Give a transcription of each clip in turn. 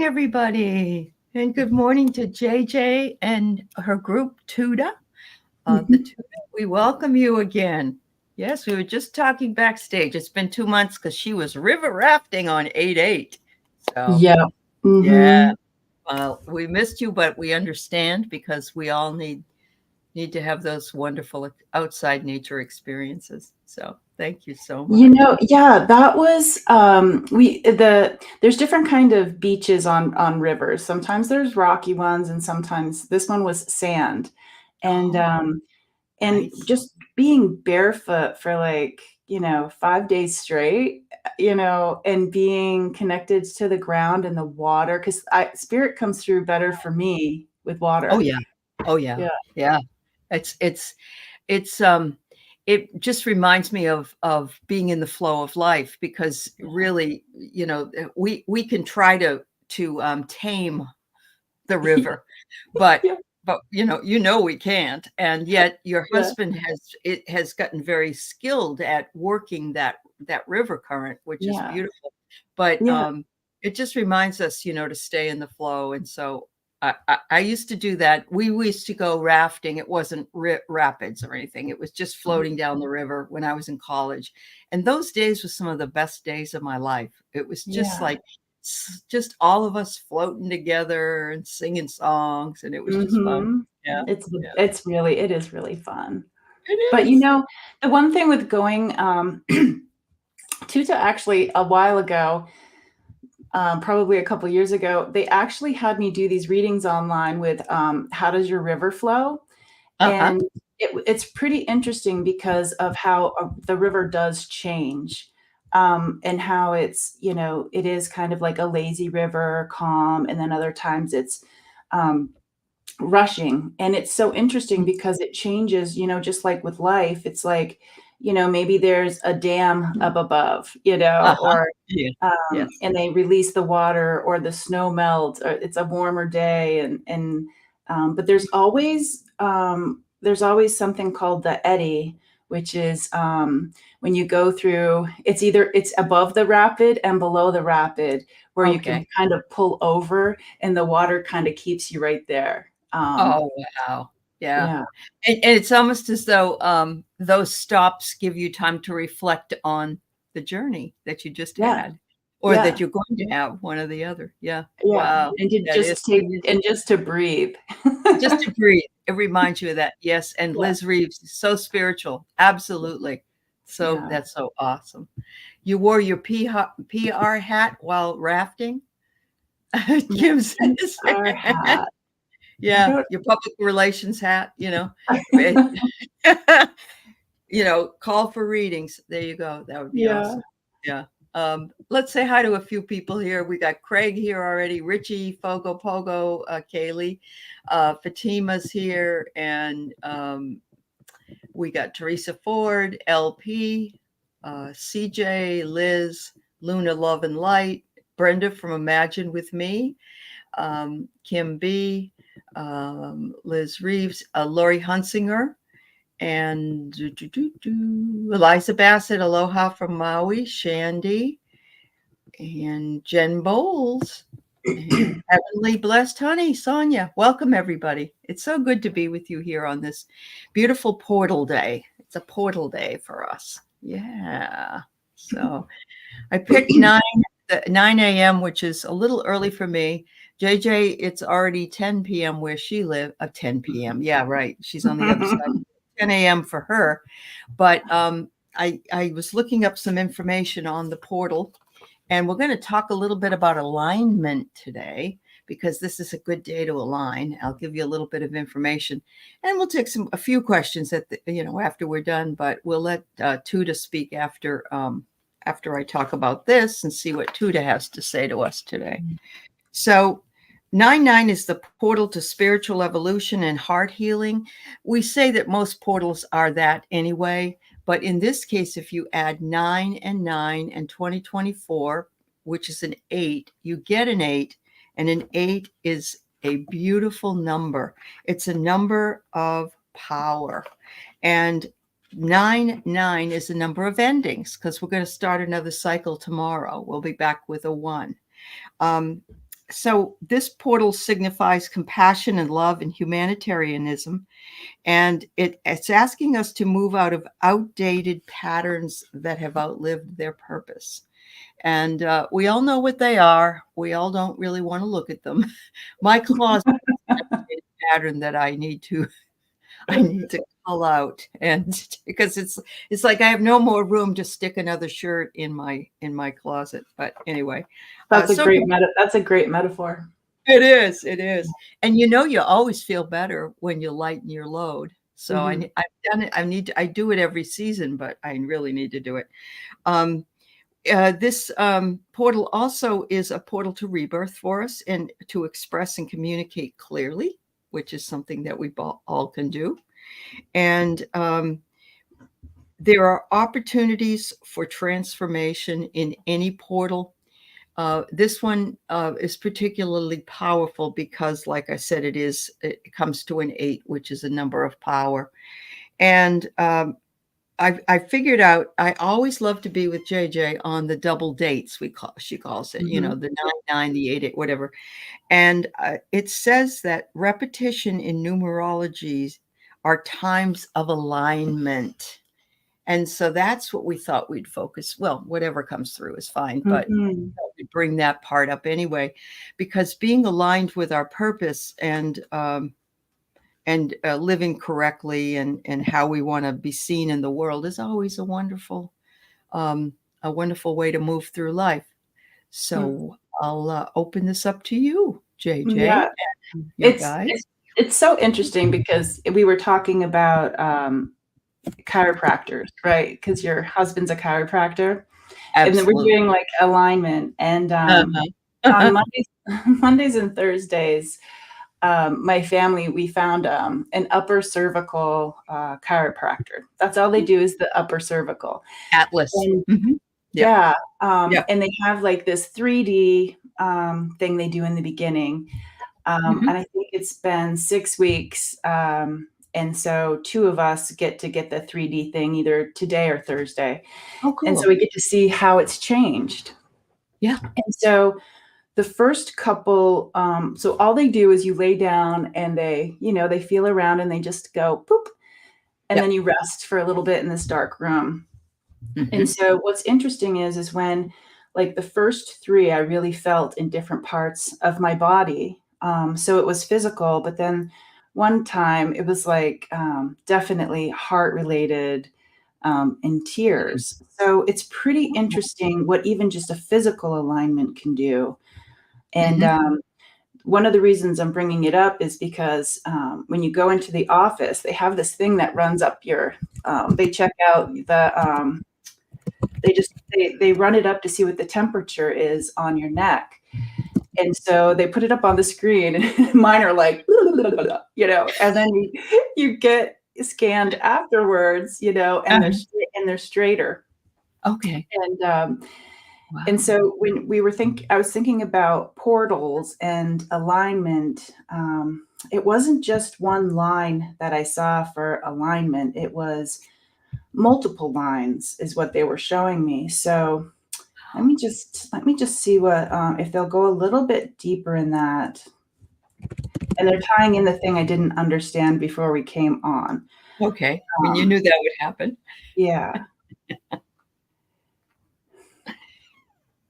everybody. And good morning to JJ and her group, Tuda. The Mhm. Tuda, we welcome you again. Yes, we were just talking backstage. It's been 2 months because she was river rafting on 8/8. So, Yeah. yeah, Mhm. we missed you, but we understand because we all need to have those wonderful outside nature experiences. So, thank you so much. Yeah, that was there's different kind of beaches on rivers. Sometimes there's rocky ones and sometimes this one was sand. And Oh, um and nice. just being barefoot for like, 5 days straight, and being connected to the ground and the water cuz I spirit comes through better for me with Oh, water. yeah. Oh, yeah. Yeah. Yeah. It's it's it's it just reminds me of being in the flow of life because really, we can try to tame the Yeah. river, but Yeah. we can't. And yet your Yeah. husband has gotten very skilled at working that river current, which is Yeah. beautiful. But Yeah. it just reminds us, to stay in the flow. And so I used to do that. We used to go rafting. It wasn't rapids or anything. It was just Mhm. floating down the river when I was in college. And those days were some of the best days of my life. It was just Yeah. like just all of us floating together and singing songs, and it was just fun. Mhm. Yeah, yeah, It is really fun. it But, is. the one thing with going, Tuta actually a while ago, probably a couple years ago, they actually had me do these readings online with, "How does your river flow?" Uh-huh. And it's pretty interesting because of how, the river does change, and how it is kind of like a lazy river, calm, and then other times it's, um, rushing. And it's so interesting because it changes, just like with life. It's like, maybe there's a dam up above, Uh-huh. or Yeah. Yes. and they release the water or the snow melts or it's a warmer day and but there's always something called the eddy, which is when you go through it's above the rapid and below the rapid where you can Okay. kind of pull over and the water kind of keeps you right there. Oh, wow. Yeah. Yeah. And it's almost as though, those stops give you time to reflect on the journey that you just Yeah. had or that Yeah. you're going to have, one or the other. Yeah. Yeah. Wow. And to That is just take and just to breathe. just to breathe. It reminds you of that. Yes, and Yeah. Liz Reeves, so spiritual. Absolutely. So Yeah. that's so awesome. You wore your PR hat while rafting? My Kim says. PR hat. I Yeah, don't your public relations hat, call for readings. There you go. That would be Yeah. awesome. Yeah. Let's say hi to a few people here. We got Craig here already, Richie, Fogo Pogo, Kaylee, Fatima's here, and we got Teresa Ford, LP, CJ, Liz, Luna Love and Light, Brenda from Imagine with Me, Kim B, Liz Reeves, Lori Hunsinger, and Eliza Bassett, Aloha from Maui, Shandy, and Jen Bowles, and Heavenly Blessed Honey, Sonia. Welcome, everybody. It's so good to be with you here on this beautiful portal day. It's a portal day for us. Yeah. So I picked 9 a.m., which is a little early for me. JJ, it's already 10 p.m. where she lives. 10 p.m. Yeah, right. She's on the other side. 10 a.m. for her. But I was looking up some information on the portal, and we're going to talk a little bit about alignment today because this is a good day to align. I'll give you a little bit of information, and we'll take a few questions after we're done. But we'll let Tuda speak after I talk about this and see what Tuda has to say to us today. So 9-9 is the portal to spiritual evolution and heart healing. We say that most portals are that anyway, but in this case, if you add 9 and 9 and 2024, which is an 8, you get an 8, and an 8 is a beautiful number. It's a number of power. And 9-9 is a number of endings because we're going to start another cycle tomorrow. We'll be back with a 1. so this portal signifies compassion and love and humanitarianism, and it's asking us to move out of outdated patterns that have outlived their purpose. And we all know what they are. We all don't really want to look at them. My closet is a pattern that I need to call out, and because it's like I have no more room to stick another shirt in my closet. But anyway, That's a so great that's a great metaphor. it is, and you always feel better when you lighten your load. So Mhm. I've done it. I do it every season, but I really need to do it. Um, this portal also is a portal to rebirth for us and to express and communicate clearly, which is something that we all can do. And there are opportunities for transformation in any portal. This one is particularly powerful because, like I said, it comes to an 8, which is a number of power. And I figured out I always love to be with JJ on the double dates. She calls it, Mhm. the 9, the 8, whatever. And it says that repetition in numerologies are times of alignment. And so that's what we thought we'd focus. Well, whatever comes through is fine, but Mhm. we bring that part up anyway, because being aligned with our purpose and living correctly and how we want to be seen in the world is always um, a wonderful way to move through life. Mm. So I'll open this up to you, JJ, Yeah, and your it's guys. it's it's so interesting because we were talking about, chiropractors, right? Because your husband's a chiropractor, and then we're Absolutely. doing, like, alignment, and, on Uh-huh. Mondays Mondays and Thursdays, my family, we found, an upper cervical, chiropractor. That's all they do is the upper cervical, Atlas. and Mhm. Yep. yeah, Yep. and they have, like, this 3D, thing they do in the beginning, Mhm. and I think it's been 6 weeks, and so 2 of us get to get the 3D thing either today or Thursday, Oh, and so cool. we get to see how it's changed. Yeah. And so the first couple, so all they do is you lay down and they feel around and they just go, "Boop," and then Yep. you rest for a little bit in this dark room. And Mhm. so what's interesting is when, like, the first 3 I really felt in different parts of my body. So it was physical, but then one time it was, like, definitely heart related, and tears. So it's pretty interesting what even just a physical alignment can do. And, Mhm. one of the reasons I'm bringing it up is because, when you go into the office, they have this thing that runs up your, they check out they run it up to see what the temperature is on your neck. And so they put it up on the screen and mine are like, and then you get scanned afterwards, and Uh-huh. and they're straighter. Okay. And Wow. so when I was thinking about portals and alignment. It wasn't just one line that I saw for alignment. It was multiple lines is what they were showing me. So let me just see what if they'll go a little bit deeper in that. And they're tying in the thing I didn't understand before we came on. Okay. When you Um, knew that would happen. yeah,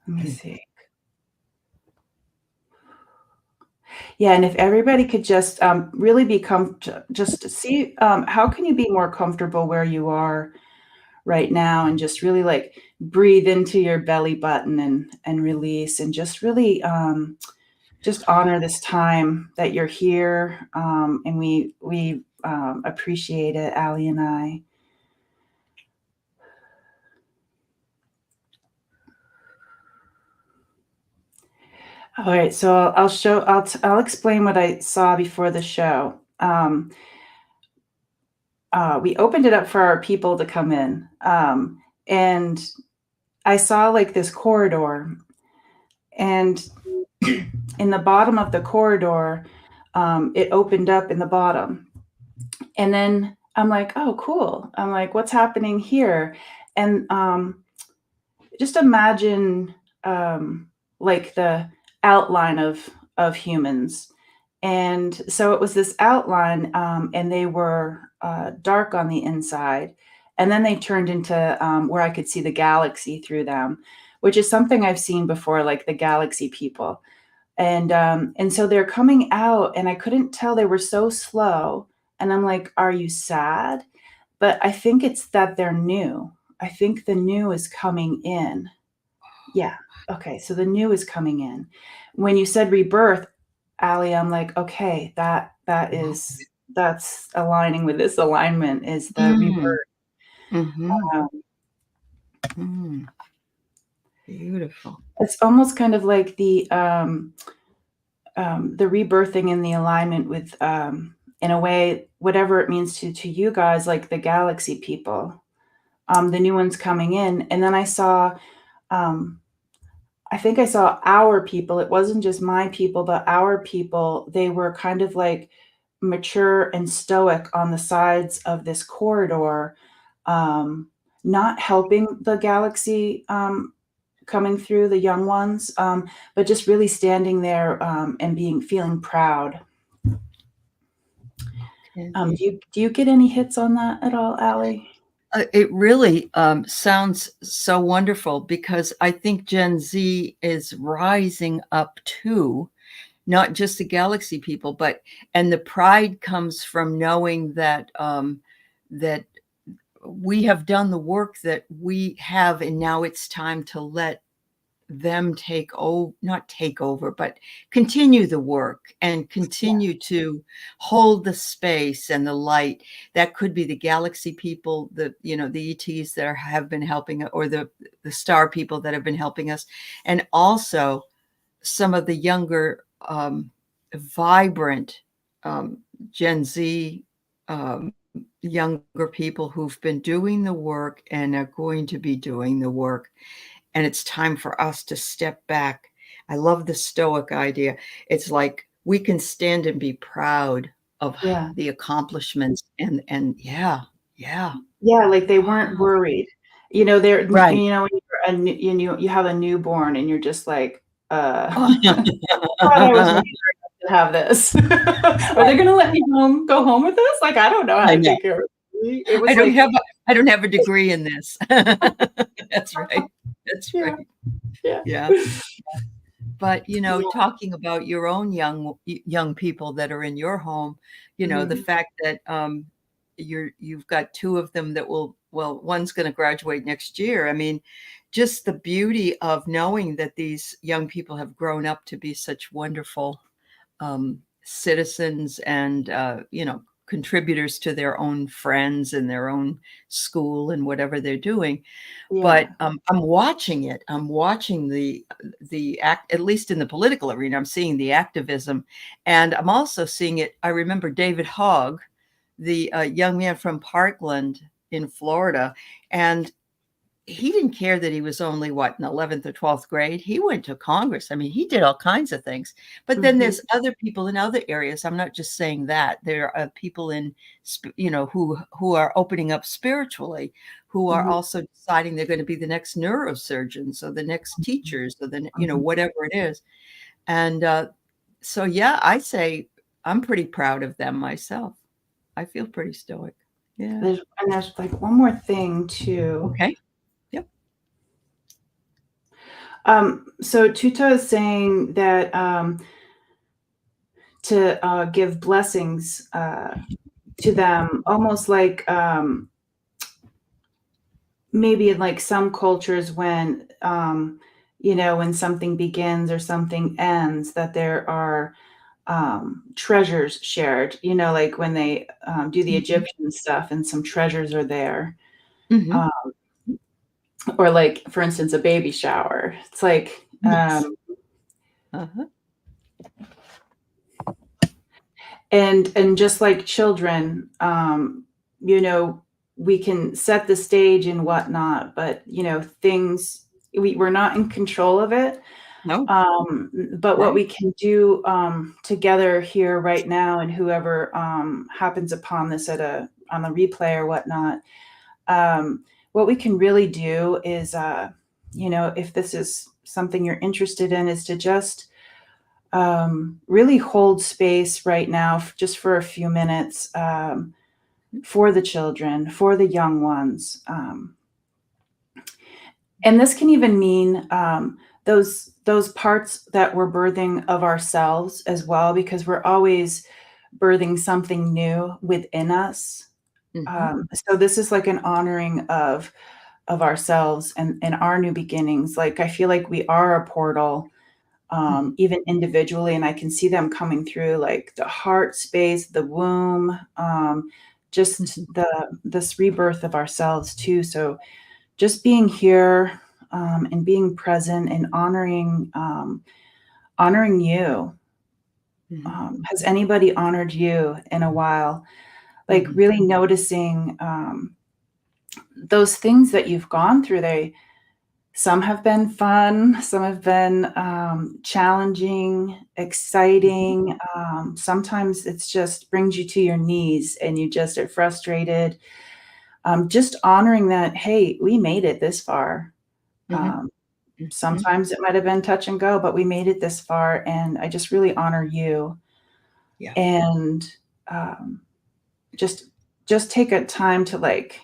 let me see. Yeah, and if everybody could just really be just see how can you be more comfortable where you are right now, and just really like breathe into your belly button and release, and just really just honor this time that you're here, and we appreciate it, Allie and I. All right, so I'll explain what I saw before the show. We opened it up for our people to come in, and I saw like this corridor, and in the bottom of the corridor, it opened up in the bottom, and then I'm like, "Oh, cool." I'm like, "What's happening here?" And just imagine like the outline of of humans. And so it was this outline, and they were dark on the inside. And then they turned into where I could see the galaxy through them, which is something I've seen before, like the galaxy people. And so they're coming out, and I couldn't tell, they were so slow. And I'm like, are you sad? But I think it's that they're new. I think the new is coming in. Yeah. Okay. So the new is coming in. When you said rebirth, Aley, I'm like, okay, that's aligning with this alignment is the Mm, rebirth. mhm, Um, mm. Beautiful. it's almost kind of like the rebirthing and the alignment with, in a way, whatever it means to you guys, like the galaxy people, the new ones coming in. And then um, I think I saw our people. It wasn't just my people, but our people. They were kind of like mature and stoic on the sides of this corridor, um, not helping the galaxy coming through, the young ones, but just really standing there and feeling proud. Okay. Do you get any hits on that at all, Aley? It really sounds so wonderful because I think Gen Z is rising up too, not just the galaxy people, but and the pride comes from knowing that that we have done the work that we have, and now it's time to let them take over, not take over, but continue the work and Yeah, continue to hold the space and the light. That could be the galaxy people, the the ETs that have been helping, or the star people that have been helping us, and also some of the younger vibrant um, Gen Z younger people who've been doing the work and are going to be doing the work, and it's time for us to step back. I love the stoic idea. It's like we can stand and be proud of yeah, the accomplishments, and yeah, yeah. yeah. Like they weren't Wow. worried. You know, they're Right. when you have a newborn, and you're just like, thought I was mature enough to have this. Are they Right. gonna let me go home with this? Like I don't know how I to know. take care of it. It I was don't like, have a I don't have a degree in this. That's right. That's yeah, right. yeah, Yeah. But, yeah. talking about your own young people that are in your home, the Mhm. fact that, you've got 2 of them that one's gonna graduate next year. I mean, just the beauty of knowing that these young people have grown up to be such wonderful, citizens and, contributors to their own friends and their own school and whatever they're doing. But, Yeah, I'm watching it. I'm watching the act, at least in the political arena, I'm seeing the activism, and I'm also seeing it. I remember David Hogg, the, young man from Parkland in Florida, and he didn't care that he was only, what, in 11th or 12th grade. He went to Congress. I mean, he did all kinds of things. But then mhm, there's other people in other areas. I'm not just saying that. There are people in, who are opening up spiritually, who are mhm, also deciding they're going to be the next neurosurgeons or the next teachers or mhm. whatever it is. And so, yeah, I say I'm pretty proud of them myself. I feel pretty stoic. Yeah. There's like one more thing too. Okay. Yep. So Tuta is saying that to give blessings to them, almost like maybe in like some cultures when when something begins or something ends, that there are treasures shared. Like when they do the Mhm. Egyptian stuff, and some treasures are there. Mhm. Um, or like, for instance, a baby shower. It's like, Yes. Uh-huh. and just like children, you know, we can set the stage and whatnot, but things, we're not in control of it. No. But what Right. we can do together here right now, and whoever happens upon this on the replay or whatnot, what we can really do is, if this is something you're interested in, is to just really hold space right now, just for a few minutes, for the children, for the young ones. And this can even mean those parts that we're birthing of ourselves as well, because we're always birthing something new within us. Mm-hmm. So this is like an honoring of ourselves and our new beginnings. Like I feel like we are a portal, Mm-hmm. even individually, and I can see them coming through, like the heart space, the womb, just Mm-hmm. this rebirth of ourselves too. So just being here, and being present and honoring you. Mm-hmm. Has anybody honored you in a while? Like Mm-hmm. really noticing those things that you've gone through. Some have been fun, some have been challenging, Mm-hmm. exciting. Sometimes it's just brings you to your knees and you just are frustrated. Just honoring that, hey, we made it this far. Mm-hmm. Um, Mm-hmm. Sometimes it might have been touch and go, but we made it this far, and I just really honor you. Yeah. And um, just take a time to like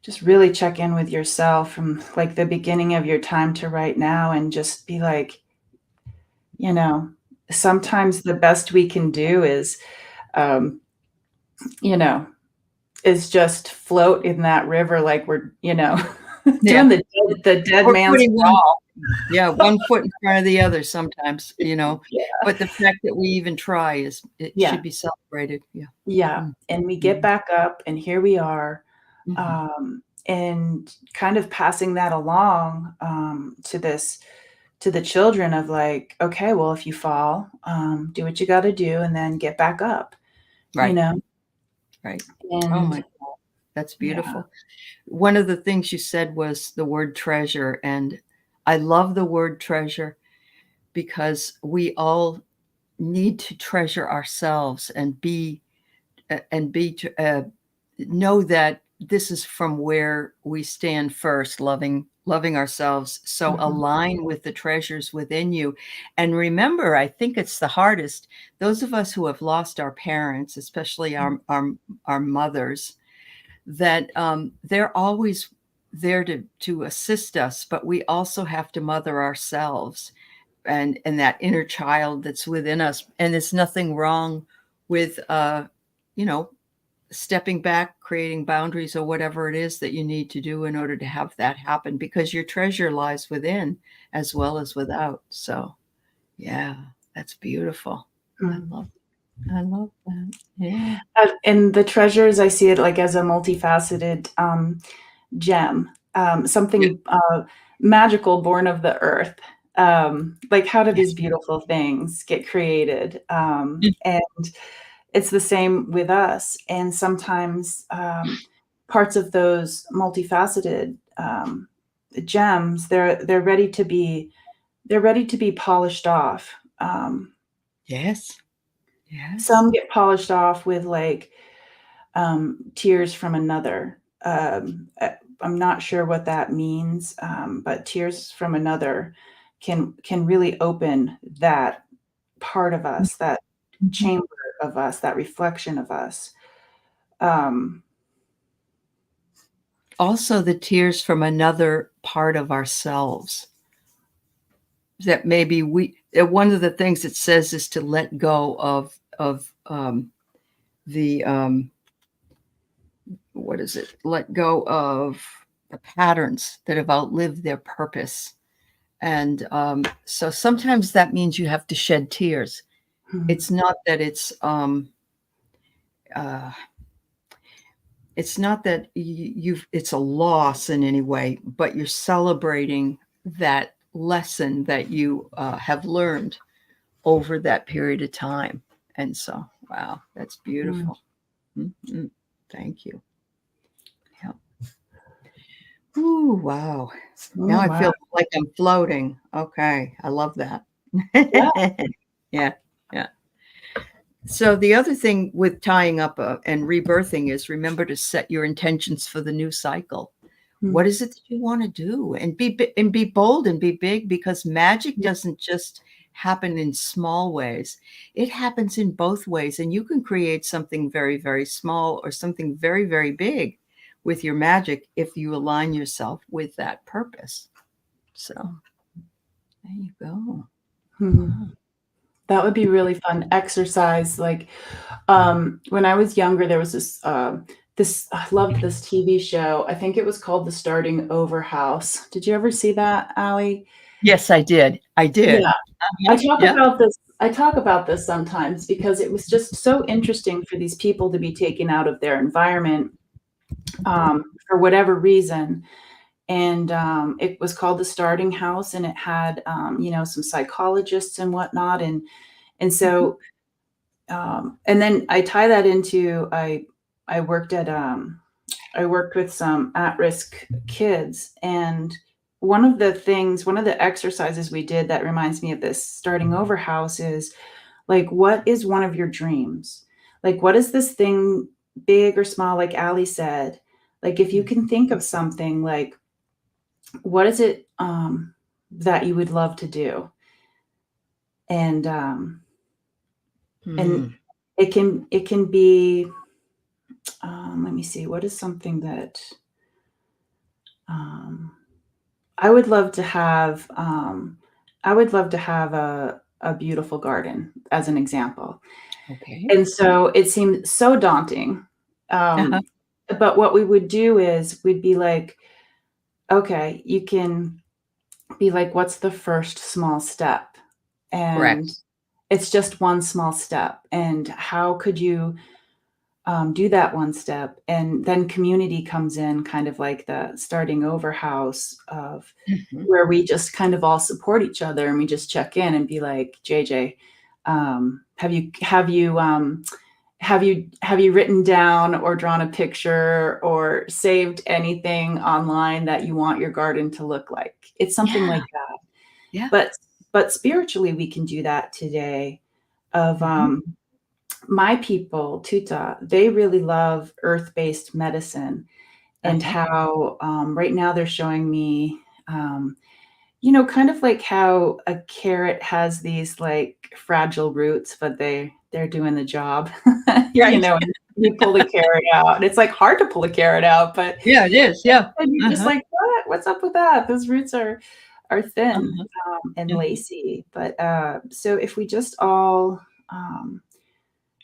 just really check in with yourself from like the beginning of your time to right now, and just be like, you know, sometimes the best we can do um, you know, is just float in that river like we're, Yeah. doing the dead We're man's putting one, crawl. yeah, one foot in front of the other sometimes, Yeah. but the fact that we even try it Yeah. should be celebrated. Yeah. Yeah, Mm, and we get mhm, back up, and here we are, mhm. and kind of passing that along, to the children of like, okay, well, if you fall, do what you got to do, and then get back up, you Right, know, right. Oh my and God, that's yeah, beautiful. One of the things you said was the word treasure, and I love the word treasure because we all need to treasure ourselves and know that this is from where we stand first, loving ourselves. So mhm, align with the treasures within you. And remember, I think it's the hardest. Those of us who have lost our parents, especially our mothers, that they're always there to assist us, but we also have to mother ourselves and that inner child that's within us. And there's nothing wrong with you know stepping back, creating boundaries, or whatever it is that you need to do in order to have that happen, because your treasure lies within as well as without. So, yeah, that's beautiful. I mm. love, I love that. Yeah. And the treasures, I see it like as a multifaceted, gem, Yeah. something, magical born of the earth. Like, how do these Yes. beautiful things get created? Mm. And it's the same with us. And sometimes parts of those multifaceted gems, they're ready to be polished off. Yes. Yes. Some get polished off with like tears from another. I'm not sure what that means, but tears from another can really open that part of us, that Mhm. chamber of us, that reflection of us. Um, Also, the tears from another part of ourselves that maybe one of the things it says is to let go of the what is it? Let go of the patterns that have outlived their purpose. And so sometimes that means you have to shed tears. hmm, It's not that uh, it's not that you've it's a loss in any way, but you're celebrating that lesson that you have learned over that period of time. And so, wow, that's hmm. beautiful. Mm-hmm. Thank you. Yeah. Ooh, wow. Now Oh, I wow. feel like I'm floating. Okay, I love that. Yeah. Yeah, yeah. So the other thing with tying up and rebirthing is remember to set your intentions for the new cycle. Hmm. What is it that you want to do? And be bold and be big, because magic Yeah. doesn't just happen in small ways. It happens in both ways, and you can create something very, very small or something very, very big with your magic if you align yourself with that purpose. So there you go. Mhm. Wow. That would be really fun exercise. Like, when I was younger, there was this I loved this TV show. I think it was called The Starting Over House. Did you ever see that, Allie? Yes, I did. I did. Yeah. Uh-huh. Yeah. I talk about this sometimes because it was just so interesting for these people to be taken out of their environment, for whatever reason. And it was called The Starting House, and it had, some psychologists and whatnot. And Mhm. so, and then I tie that into I worked at I worked with some at-risk kids, and one of the exercises we did that reminds me of this starting over house is like, what is one of your dreams? Like, what is this thing, big or small, like Ali said? Like, if you can think of something, like, what is it that you would love to do? And and Mhm. it can be let me see, what is something that um, I would love to have. I would love to have a beautiful garden, as an example. Okay. And so it seemed so daunting. Uh-huh. Um, but what we would do is we'd be like, okay, you can be like, what's the first small step? And Correct. it's just one small step. And how could you do that one step? And then community comes in, kind of like the starting over house of Mhm. where we just kind of all support each other, and we just check in and be like, JJ, have you written down or drawn a picture or saved anything online that you want your garden to look like? It's something Yeah. like that. Yeah. But spiritually, we can do that today. Of Mhm. my people, Tuta, they really love earth-based medicine, and Uh-huh. how right now they're showing me, kind of like how a carrot has these like fragile roots, but they're doing the job. Right. And you pull the carrot out. And it's like hard to pull a carrot out, but Yeah, it is. Yeah. and you're just Uh-huh. like, what? What's up with that? Those roots are thin, Uh-huh. and Mhm. lacy. But so if we just all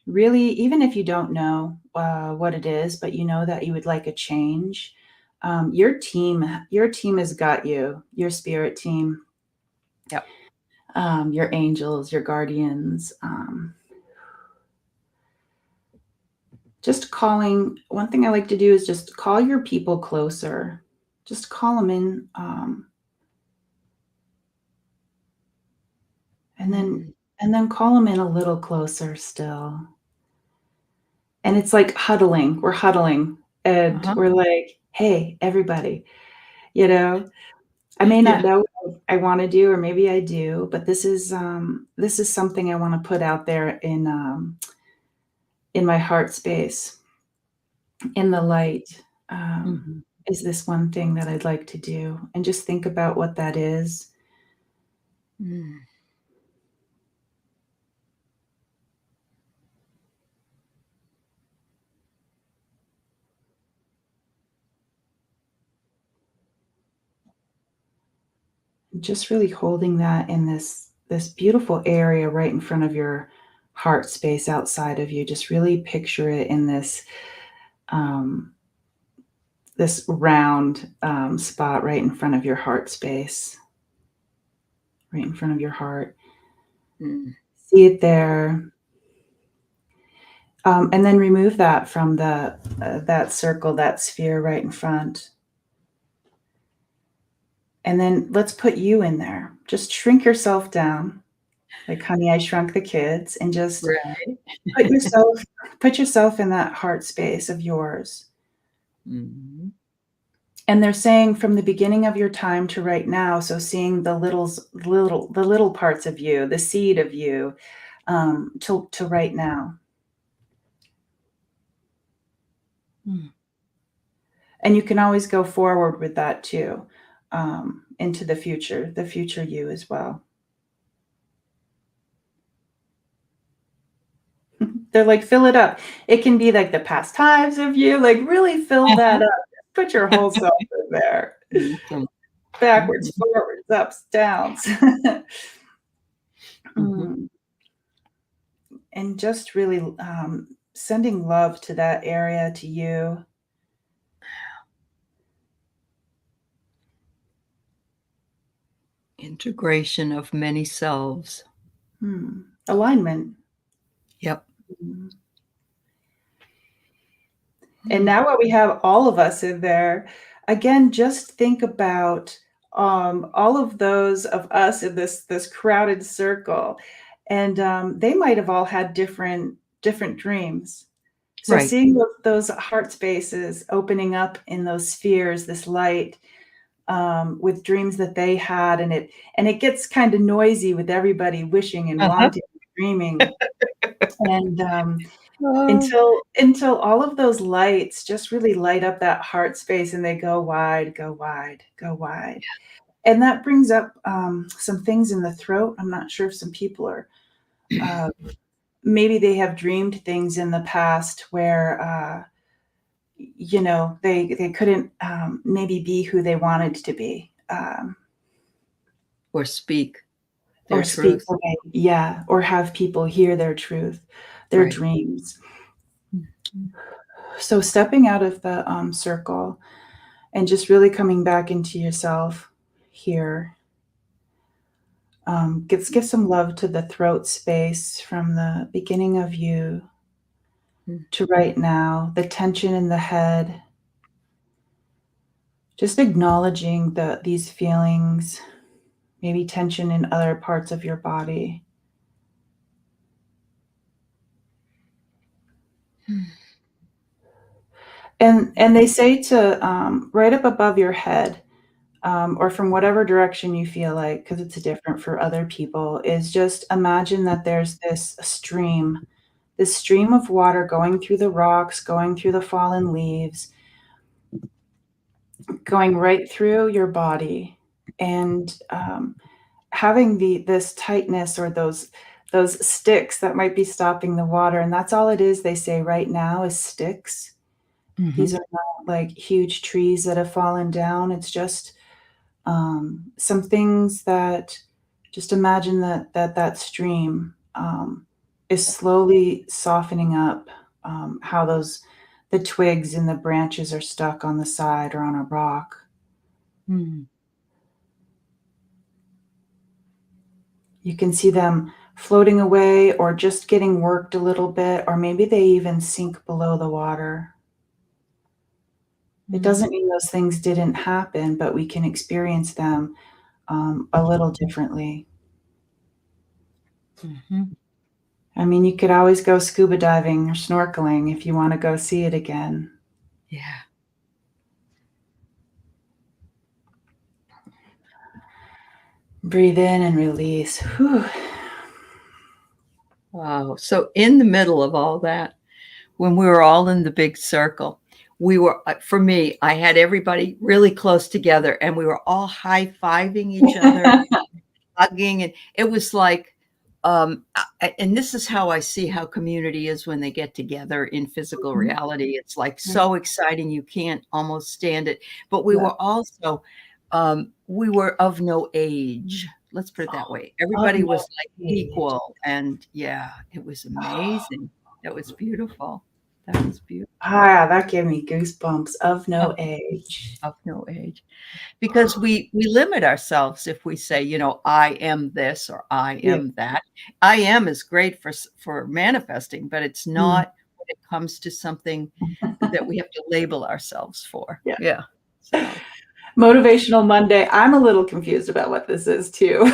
really, even if you don't know what it is, but you know that you would like a change, your team has got you, your spirit team, Yep. your angels, your guardians. Just calling. One thing I like to do is just call your people closer. Just call them in, and then Mm. call them in a little closer still. And it's like huddling. We're huddling, and Uh-huh. we're like, "Hey, everybody, you know, I may not Yeah. know what I want to do, or maybe I do, but this is something I want to put out there in my heart space, in the light. Um, Mhm. is this one thing that I'd like to do?" And just think about what that is. Mm. Just really holding that in this beautiful area right in front of your heart space outside of you. Just really picture it in um, this round spot right in front of your heart space, right in front of your heart. Mm. See it there. And then remove that from that circle, that sphere right in front. And then let's put you in there. Just shrink yourself down, like Honey, I Shrunk the Kids, and just Right. put yourself put yourself in that heart space of yours. Mhm. And they're saying from the beginning of your time to right now, so seeing the little parts of you, the seed of you, to right now. Mm. And you can always go forward with that too, into the future you as well. they're like, fill it up. It can be like the past times of you, like really fill that Uh-huh. up. Put your whole self in there. Awesome. Backwards, Mhm, forwards, ups, downs. mhm. Mm. And just really sending love to that area, to you. Integration of many selves. Alignment. Yep. Mm. And now what we have all of us in there, again, just think about all of those of us in this crowded circle, and they might have all had different dreams. So Right. seeing those heart spaces opening up in those spheres, this light, with dreams that they had, and it gets kind of noisy with everybody wishing and Uh-huh. wanting, dreaming, and Oh, until all of those lights just really light up that heart space and they go wide, go wide, go wide. And that brings up some things in the throat. I'm not sure if some people are uh, maybe they have dreamed things in the past where they couldn't maybe be who they wanted to be, or speak their or speak truth. the way, yeah, or have people hear their truth, their Right. dreams. Mhm. So stepping out of the circle and just really coming back into yourself here. Give some love to the throat space from the beginning of you to right now, the tension in the head, just acknowledging these feelings, maybe tension in other parts of your body. And they say to right up above your head, or from whatever direction you feel like, because it's different for other people, is just imagine that there's this stream of water going through the rocks, going through the fallen leaves, going right through your body, and having this tightness or those sticks that might be stopping the water. And that's all it is. They say right now is sticks. These Mhm. are not like huge trees that have fallen down. It's just some things that just imagine that stream is slowly softening up, how the twigs and the branches are stuck on the side or on a rock. Mhm. You can see them floating away or just getting worked a little bit, or maybe they even sink below the water. It Mhm. doesn't mean those things didn't happen, but we can experience them a little differently. Mhm. I mean, you could always go scuba diving or snorkeling if you want to go see it again. Yeah. Breathe in and release. Whew. Wow. So in the middle of all that, when we were all in the big circle, we were, for me, I had everybody really close together and we were all high-fiving each other, hugging, and it was like, and this is how I see how community is when they get together in physical Mhm. reality. It's like Yeah. so exciting, you can't almost stand it. But we Yeah. were also, we were of no age. Let's put it that way. Of Everybody no was like age. equal, and yeah, it was amazing. That was beautiful. That was beautiful. Ah, that gave me goosebumps. Of Of, no age. of no age. Because we limit ourselves if we say, I am this or I Yeah. am that. I am is great for manifesting, but it's Mm. not when it comes to something that we have to label ourselves for. Yeah. Yeah. So Motivational Monday. I'm a little confused about what this is too.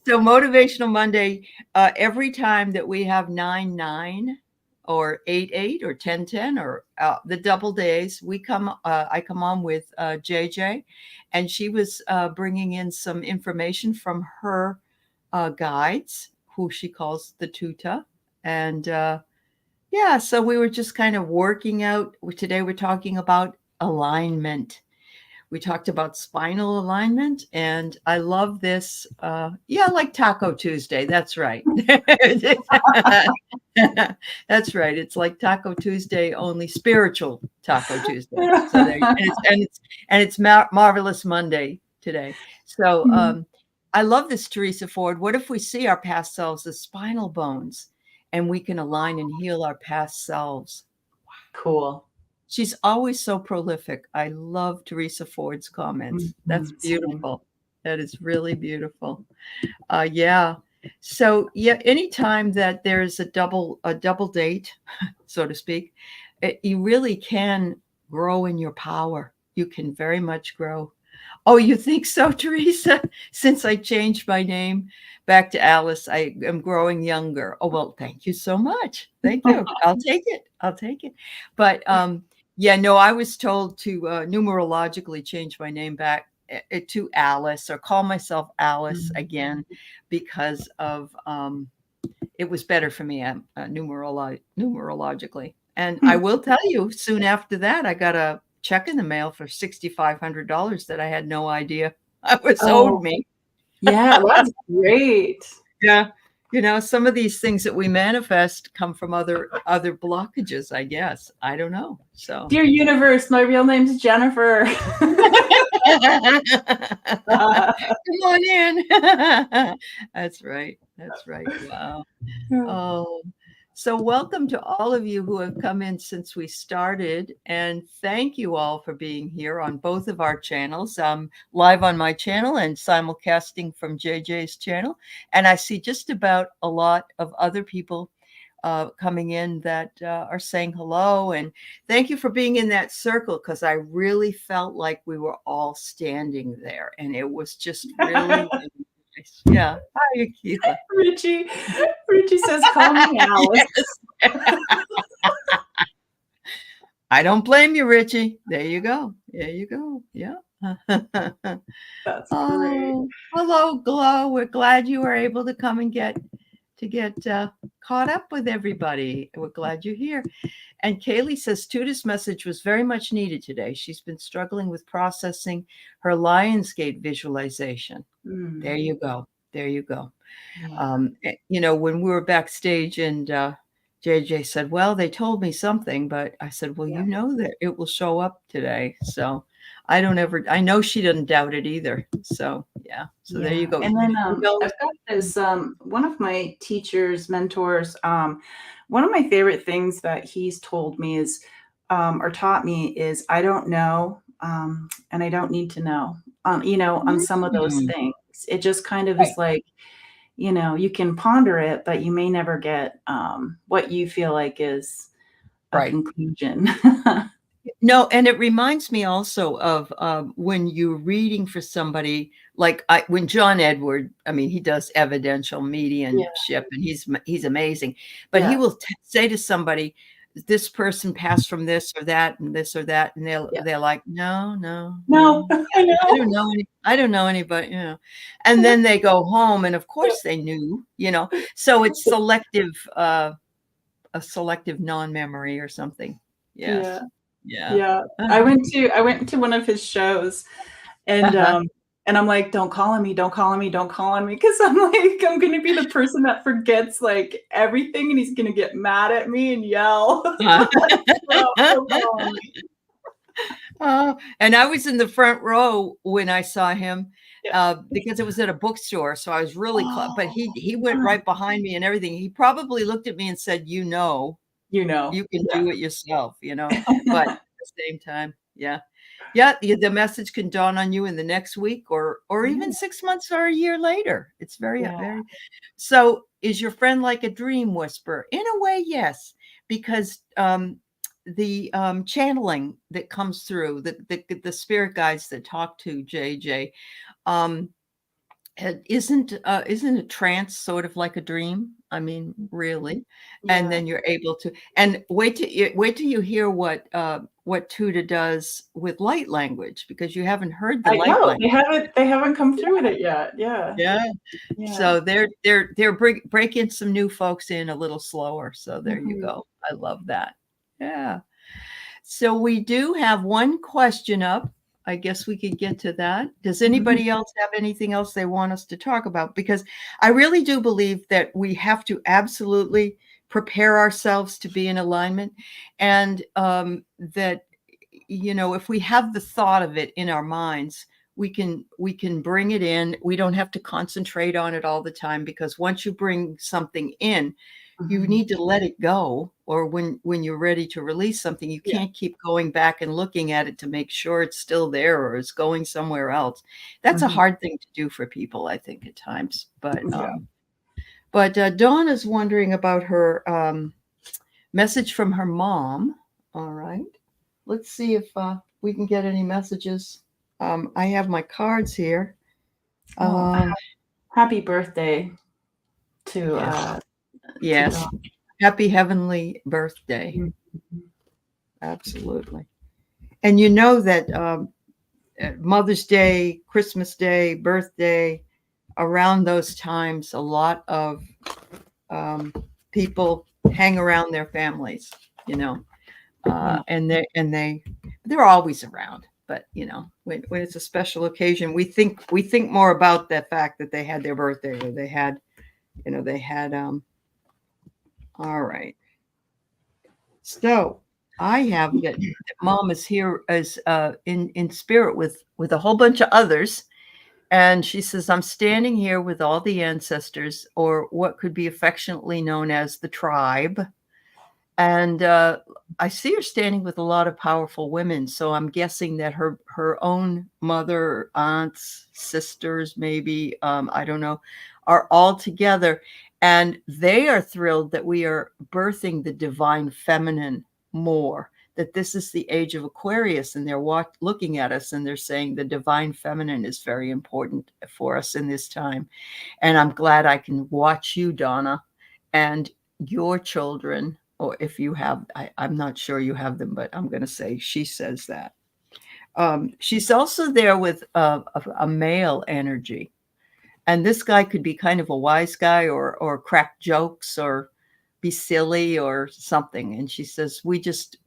so Motivational Monday, every time that we have 9-9 or 8-8 or 10-10 or the double days, I come on with JJ, and she was bringing in some information from her guides, who she calls the Tuta. And yeah, so we were just kind of working out. Today we're talking about alignment. We talked about spinal alignment, and I love this. Yeah, like Taco Tuesday. That's right. That's right. It's like Taco Tuesday, only spiritual Taco Tuesday. So there, and it's Marvelous Monday today. So Mhm. I love this, Teresa Ford. What if we see our past selves as spinal bones, and we can align and heal our past selves? Cool. She's always so prolific. I love Teresa Ford's comments. That's Same. beautiful. That is really beautiful. Yeah. So yeah, anytime that there's a double date, so to speak, you really can grow in your power. You can very much grow. Oh, you think so, Teresa? Since I changed my name back to Alice, I am growing younger. Oh, well, thank you so much. Thank you. I'll take it. I'll take it. But yeah, no, I was told to numerologically change my name back to Alice, or call myself Alice Mm. again, because of it was better for me numerologically. And I will tell you, soon after that, I got a check in the mail for $6,500 that I had no idea I was owed Oh, me. yeah, that's great. Yeah. Some of these things that we manifest come from other blockages, I guess. I don't know. So Dear universe, my real name's Jennifer. come on in. That's right. That's right. Wow. Oh, so welcome to all of you who have come in since we started. And thank you all for being here on both of our channels. Live on my channel and simulcasting from JJ's channel. And I see just about a lot of other people coming in that are saying hello. And thank you for being in that circle, because I really felt like we were all standing there. And it was just really, really nice. Yeah. Hi, Akila. Richie says, call me Alice. Yes. I don't blame you, Richie. There you go. There you go. Yeah. That's great. Oh, hello, Glow. We're glad you were able to come and get caught up with everybody. We're glad you're here. And Kaylee says Tuda's message was very much needed today. She's been struggling with processing her Lionsgate visualization. There you go. There you go. Yeah. When we were backstage, and JJ said, well, they told me something, but I said, well, Yeah. that it will show up today. So I know she didn't doubt it either. So yeah. So there you Yeah. go. And then No. I've got this one of my teachers, mentors, one of my favorite things that he's told me is or taught me is I don't know, and I don't need to know. On some of those Mm, things. It just kind of right. is like, you can ponder it, but you may never get what you feel like is a Right. conclusion. No, and it reminds me also of when you're reading for somebody, like when John Edward, I mean, he does evidential Yeah. mediumship, and he's amazing, but he Yeah. will say to somebody, this person passed from this or that and this or that, and Yeah. they're like, no, no, No, no, I I don't know. know I don't know anybody, and then they go home, and of course they knew, so it's a selective non-memory or something. Yeah. Yes. Yeah. Yeah. I went to one of his shows, and Uh-huh. and I'm like, don't call on me, don't call on me, don't call on me. Cause I'm like, I'm gonna be the person that forgets like everything, and he's gonna get mad at me and yell. Uh-huh. Don't call on me. Oh, and I was in the front row when I saw him, Yeah. because it was at a bookstore, so I was really close. But Oh, he went right behind me and everything. He probably looked at me and said, you can yeah. do it yourself, but at the same time, yeah. Yeah, the message can dawn on you in the next week, or even Yeah. 6 months or a year later. It's very, Yeah. very. So, is your friend like a dream whisperer? In a way, yes, because the channeling that comes through, the spirit guides that talk to JJ, um, isn't a trance sort of like a dream? I mean, really. And Yeah. then you're able to, and wait till you hear what Tuda does with light language, because you haven't heard the I light know. language. They haven't come through with it yet. Yeah. Yeah. Yeah. So they're breaking some new folks in a little slower. So there you Mhm. go. I love that. Yeah. So we do have one question up. I guess we could get to that. Does Mhm. anybody else have anything else they want us to talk about? Because I really do believe that we have to absolutely prepare ourselves to be in alignment, and that, you know, if we have the thought of it in our minds, we can bring it in. We don't have to concentrate on it all the time, because once you bring something in, you Mhm. need to let it go. Or when you're ready to release something, you Yeah. can't keep going back and looking at it to make sure it's still there or it's going somewhere else. That's a Mhm. hard thing to do for people, I think, at times. But Yeah. Dawn is wondering about her message from her mom. All right, let's see if we can get any messages. I have my cards here. Oh, um, happy birthday to yes, to yes, Dawn. happy heavenly birthday. Mhm. Absolutely. And you know that Mother's Day, Christmas Day, birthday, around those times, a lot of um, people hang around their families, you know, Yeah. they're always around. But you know, when it's a special occasion, we think more about the fact that they had their birthday, or they had, you know, they had. All right, so I have that mom is here as in spirit with a whole bunch of others. And she says, I'm standing here with all the ancestors, or what could be affectionately known as the tribe. And I see her standing with a lot of powerful women. So I'm guessing that her own mother, aunts, sisters, maybe, I don't know, are all together. And they are thrilled that we are birthing the divine feminine more, that this is the age of Aquarius, and they're looking at us and they're saying the divine feminine is very important for us in this time. And I'm glad I can watch you, Donna, and your children, or if you have, I'm not sure you have them, but I'm going to say she says that. She's also there with a male energy. And this guy could be kind of a wise guy, or crack jokes, or be silly or something. And she says, we just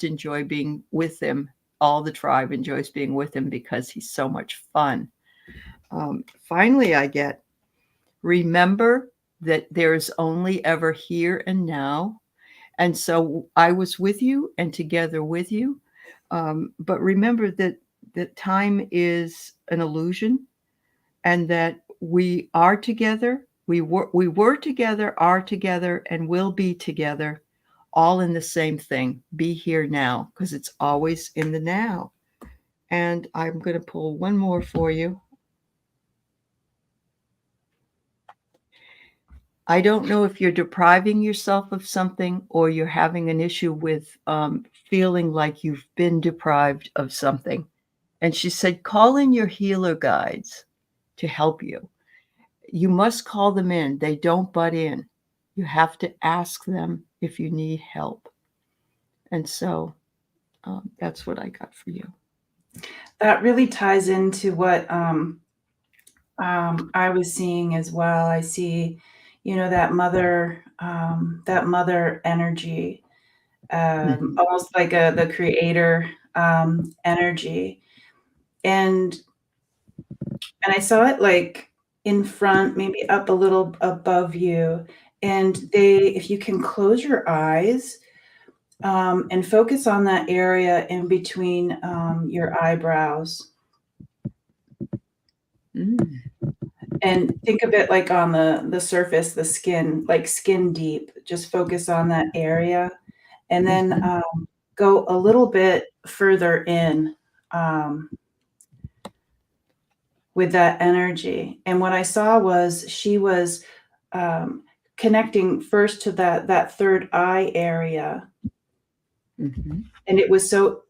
enjoy being with him. All the tribe enjoys being with him because he's so much fun. Finally, I get, remember that there's only ever here and now. And so I was with you and together with you. But remember that time is an illusion, and that we are together. We were together, are together, and will be together, all in the same thing. Be here now, because it's always in the now. And I'm going to pull one more for you. I don't know if you're depriving yourself of something, or you're having an issue with feeling like you've been deprived of something. And she said, call in your healer guides to help you. You must call them in. They don't butt in. You have to ask them if you need help. And so that's what I got for you. That really ties into what I was seeing as well. I see, that mother energy, Mhm. almost like the creator energy, and I saw it like in front, maybe up a little above you, and if you can close your eyes and focus on that area in between your eyebrows. Mm. And think of it like on the surface, the skin, like skin deep. Just focus on that area, and then, Mhm. go a little bit further in, um, with that energy. And what I saw was she was, um, connecting first to that third eye area, Mhm. and it was so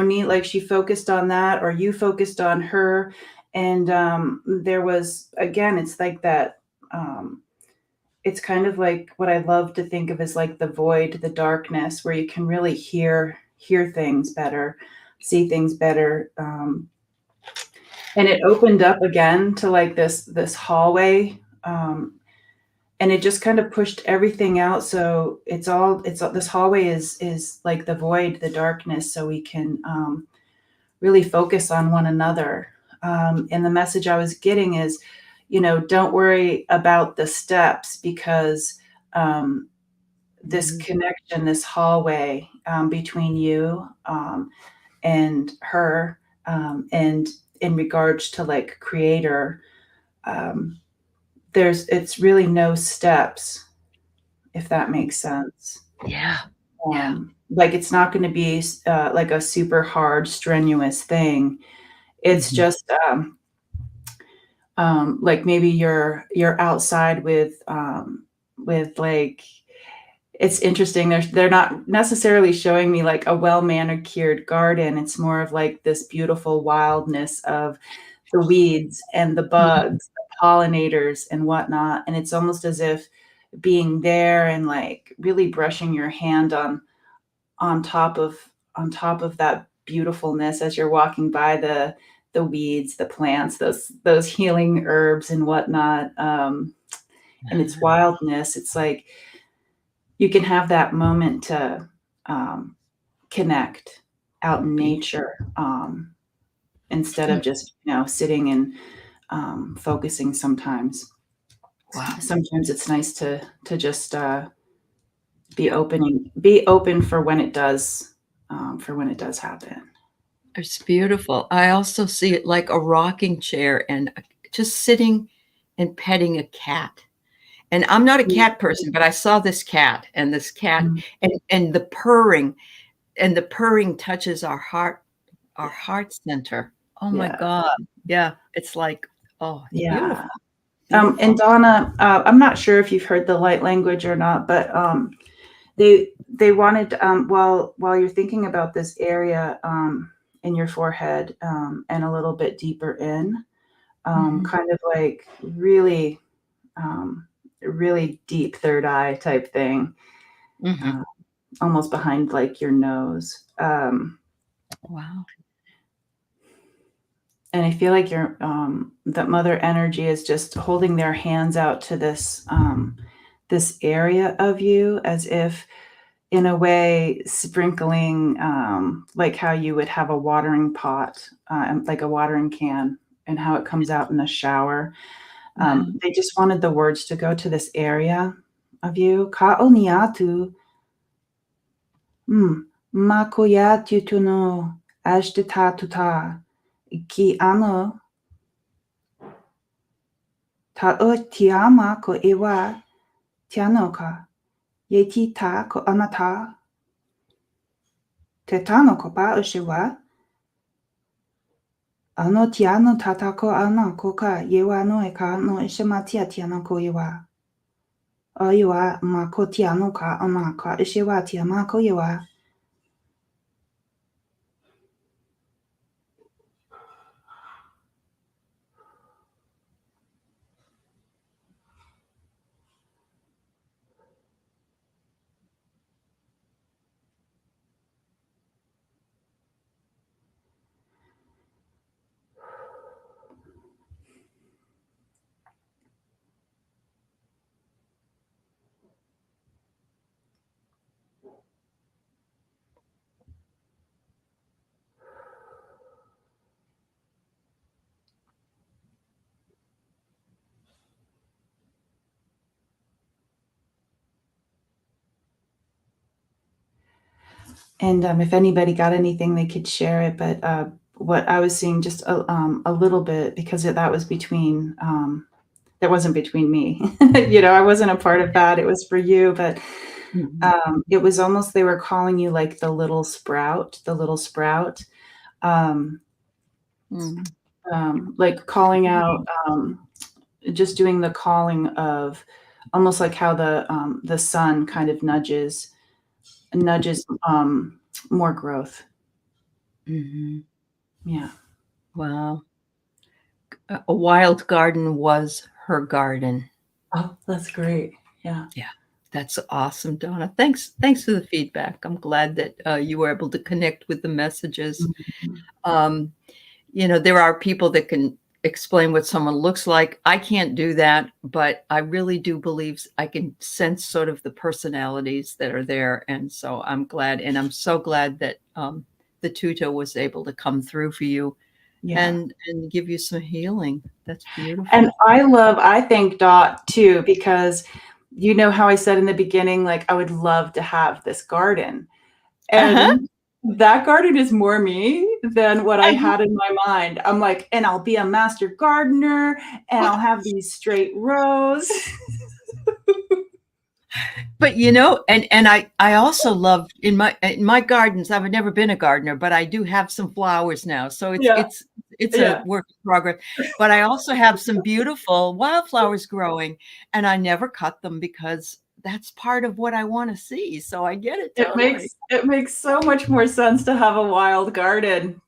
neat, like, she focused on that, or you focused on her, and, there was again, it's like that, it's kind of like what I love to think of as like the void, the darkness, where you can really hear things better, see things better. And it opened up again to like this hallway, and it just kind of pushed everything out. So this hallway is like the void, the darkness, so we can really focus on one another. And the message I was getting is, don't worry about the steps, because this Mhm. connection, this hallway between you and her, and in regards to like creator, um, it's really no steps, if that makes sense. Yeah. Yeah. Like it's not going to be like a super hard, strenuous thing. It's Mhm. just like maybe you're outside with like, it's interesting. They're not necessarily showing me like a well manicured garden. It's more of like this beautiful wildness of the weeds and the Mhm. bugs, the pollinators and whatnot. And it's almost as if being there and like really brushing your hand on top of on top of that beautifulness as you're walking by the weeds, the plants, those healing herbs and whatnot, and its wildness. It's like you can have that moment to um, connect out in Be- nature, instead of Mm. just sitting and focusing. Wow. Sometimes it's nice to just Yeah. be open for when it does happen. It's beautiful. I also see it like a rocking chair and just sitting and petting a cat. And I'm not a cat person, but I saw this cat Mhm. and the purring touches our heart center. Oh my Yeah. God. Yeah. It's like, oh, it's Yeah. beautiful. And Beautiful. Donna, I'm not sure if you've heard the light language or not, but they wanted, while you're thinking about this area in your forehead, and a little bit deeper in, Mhm. kind of like really, um, really deep third eye type thing, Mhm. uh, almost behind like your nose. Wow. And I feel like that mother energy is just holding their hands out to this area of you, as if in a way sprinkling, like how you would have a watering pot, like a watering can, and how it comes out in a shower. Mhm. They just wanted the words to go to this area of you. Ka o ni atu, ma ko ya tu tu no, ashte ta tu ta, ki ano, ta o ti ama ko ewa, ti ano ka, ye ti ta ko anata, te tano ko pa o shiwa, ano ti ano tata ko ano ko ka yewa no e ka no e shima tia ti ano ko yewa. O yewa ma ko ti ano ka ana ka e shiwa ti ama ko yewa. And if anybody got anything, they could share it. But what I was seeing just a little bit, because that was between, that wasn't between me. I wasn't a part of that. It was for you. But Mhm. it was almost, they were calling you like the little sprout. Um, Mhm. like calling out, just doing the calling of almost like how the sun kind of nudges more growth. Mhm. Yeah. Wow. A wild garden was her garden. Oh, that's great. Yeah. Yeah, that's awesome, Donna. Thanks for the feedback. I'm glad that you were able to connect with the messages. Mhm. Um, there are people that can explain what someone looks like. I can't do that, but I really do believe I can sense sort of the personalities that are there, and so I'm glad, and I'm so glad that the tutor was able to come through for you Yeah. and give you some healing. That's And beautiful. I thank Dot too, because you know how I said in the beginning, like I would love to have this garden. Uh-huh. And that garden is more me than what I had in my mind. I'm like, and I'll be a master gardener and I'll have these straight rows. But and I also love in my gardens. I've never been a gardener, but I do have some flowers now. So Yeah. it's a Yeah. work in progress. But I also have some beautiful wildflowers growing, and I never cut them because that's part of what I want to see. So I get it totally. It makes so much more sense to have a wild garden.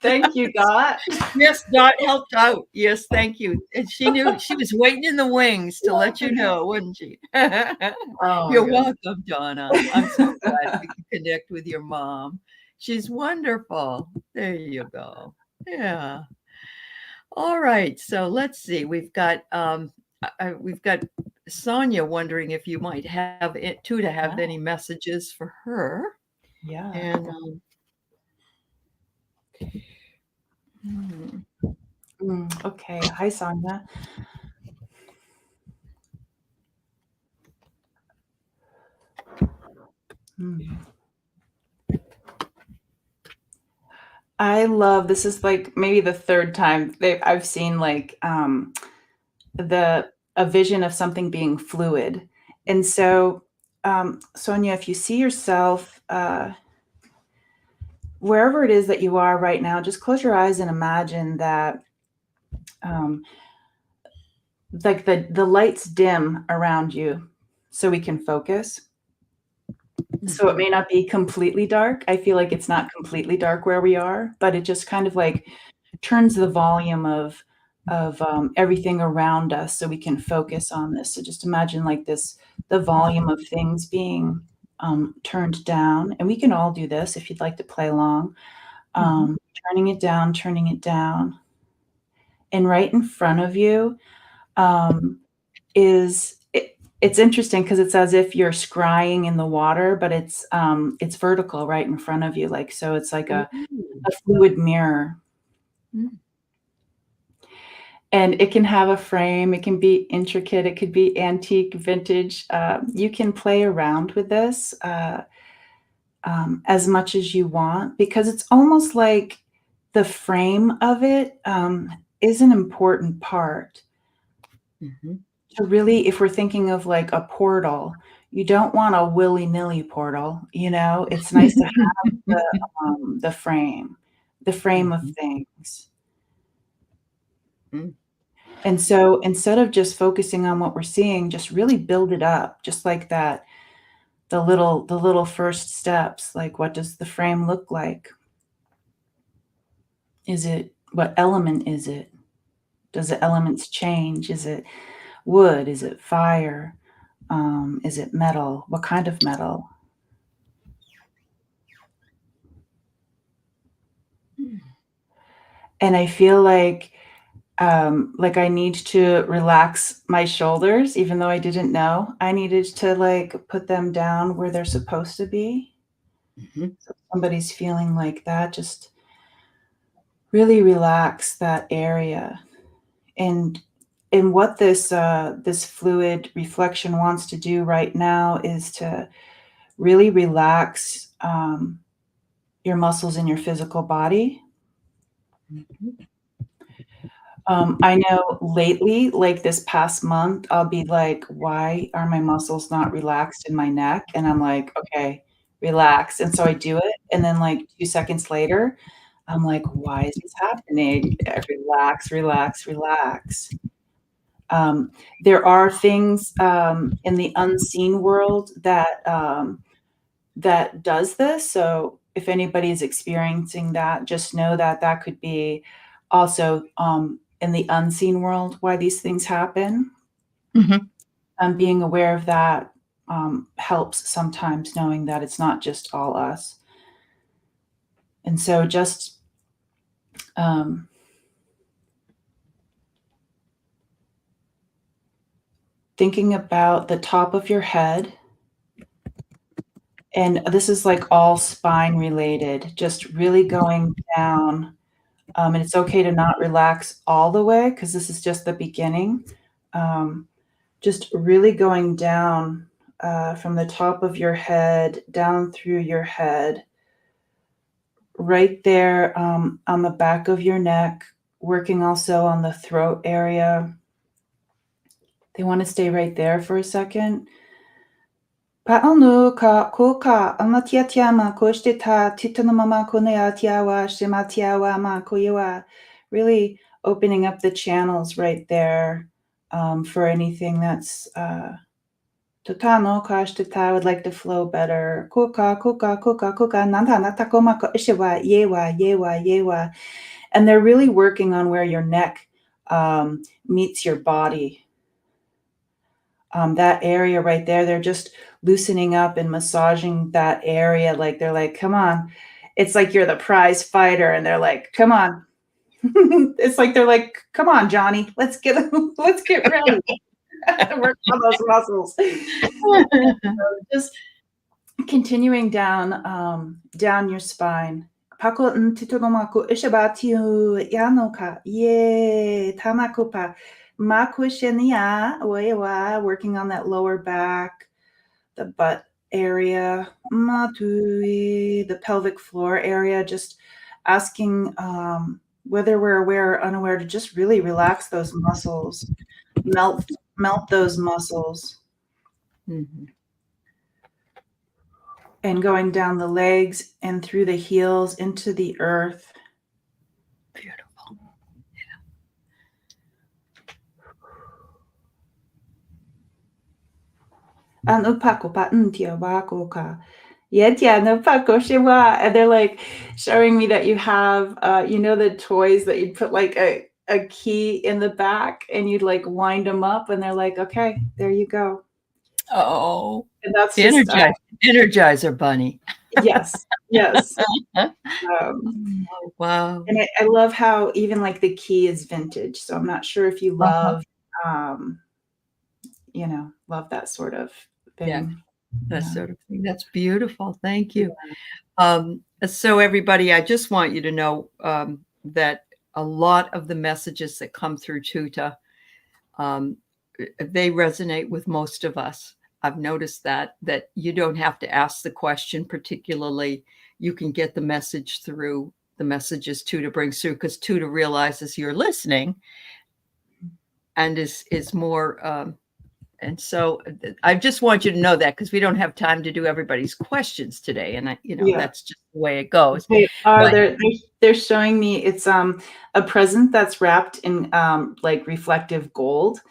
Thank you, Dot. Yes, Dot helped out. Yes, thank you. And she knew she was waiting in the wings to let you know, wasn't she? Oh my You're goodness. welcome, Donna. I'm so glad we could connect with your mom. She's wonderful. There you go. Yeah. All right. So let's see. We've got Sonia wondering if you might have it too to have Yeah. any messages for her. Yeah. And hmm. Okay. Hi, Sonia. Mm. I love this is like maybe the third time I've seen like the a vision of something being fluid. And so Sonia, if you see yourself wherever it is that you are right now, just close your eyes and imagine that um, like the lights dim around you so we can focus. So it may not be completely dark. I feel like it's not completely dark where we are, but it just kind of like turns the volume of everything around us so we can focus on this. So just imagine like this, the volume of things being turned down, and we can all do this if you'd like to play along. Mhm. Turning it down, and right in front of you is it's interesting because it's as if you're scrying in the water, but it's vertical right in front of you, like so it's like Ooh. a fluid mirror. Mm. And it can have a frame, it can be intricate, it could be antique, vintage. You can play around with this as much as you want because it's almost like the frame of it is an important part. Mhm. So really, if we're thinking of like a portal, you don't want a willy-nilly portal, you know? It's nice to have the frame, the frame of Mhm. things. Mm. And so instead of just focusing on what we're seeing, just really build it up, just like that, the little first steps, like what does the frame look like? Is it what element is it? Does the elements change? Is it wood? Is it fire? Is it metal? What kind of metal? Mm. And I feel like I need to relax my shoulders, even though I didn't know I needed to like put them down where they're supposed to be. Mhm. So if somebody's feeling like that, just really relax that area. And what this fluid reflection wants to do right now is to really relax your muscles in your physical body. Mhm. I know lately, like this past month, I'll be like, "Why are my muscles not relaxed in my neck?" And I'm like, "Okay, relax." And so I do it, and then like 2 seconds later, I'm like, "Why is this happening?" Relax, relax, relax. There are things in the unseen world that does this. So if anybody is experiencing that, just know that that could be also in the unseen world why these things happen. Mhm. Being aware of that helps sometimes, knowing that it's not just all us. And so just um, thinking about the top of your head And this is like all spine related, just really going down. And it's okay to not relax all the way because this is just the beginning. Just really going down from the top of your head, down through your head, right there on the back of your neck, working also on the throat area. They want to stay right there for a second. Paanu ka kuka amatiatiama koshtita titanamama kuneatiawa shimatiawa ma kuyawa. Really opening up the channels right there for anything that's Totano kashtita would like to flow better. Kuka kuka kuka kuka nanta natakoma ko ishiwa yewa yewa yewa. And they're really working on where your neck meets your body. That area right there, they're just loosening up and massaging that area. Like they're like, come on. It's like you're the prize fighter, and they're like, come on. It's like they're like, come on, Johnny, let's get ready. Work on those muscles. Just continuing down your spine. Pako ntitonomako ishabatiu yanoka ye tamakupa. Working on that lower back, the butt area, the pelvic floor area, just asking whether we're aware or unaware to just really relax those muscles, melt those muscles. Mm-hmm. And going down the legs and through the heels into the earth. Beautiful. And they're like showing me that you have, the toys that you'd put like a key in the back and you'd like wind them up, and they're like, okay, there you go. Oh, and that's the just Energizer Bunny. Yes. Oh, wow. And I love how even like the key is vintage. So I'm not sure if you love, love that sort of thing. Yeah, that sort of thing. That's beautiful. Thank you. So everybody, I just want you to know that a lot of the messages that come through Tuta, they resonate with most of us. I've noticed that you don't have to ask the question particularly. You can get the message through the messages Tuta brings through, because Tuta realizes you're listening and is more. And so I just want you to know that, because we don't have time to do everybody's questions today. And that's just the way it goes. They're showing me it's a present that's wrapped in like reflective gold.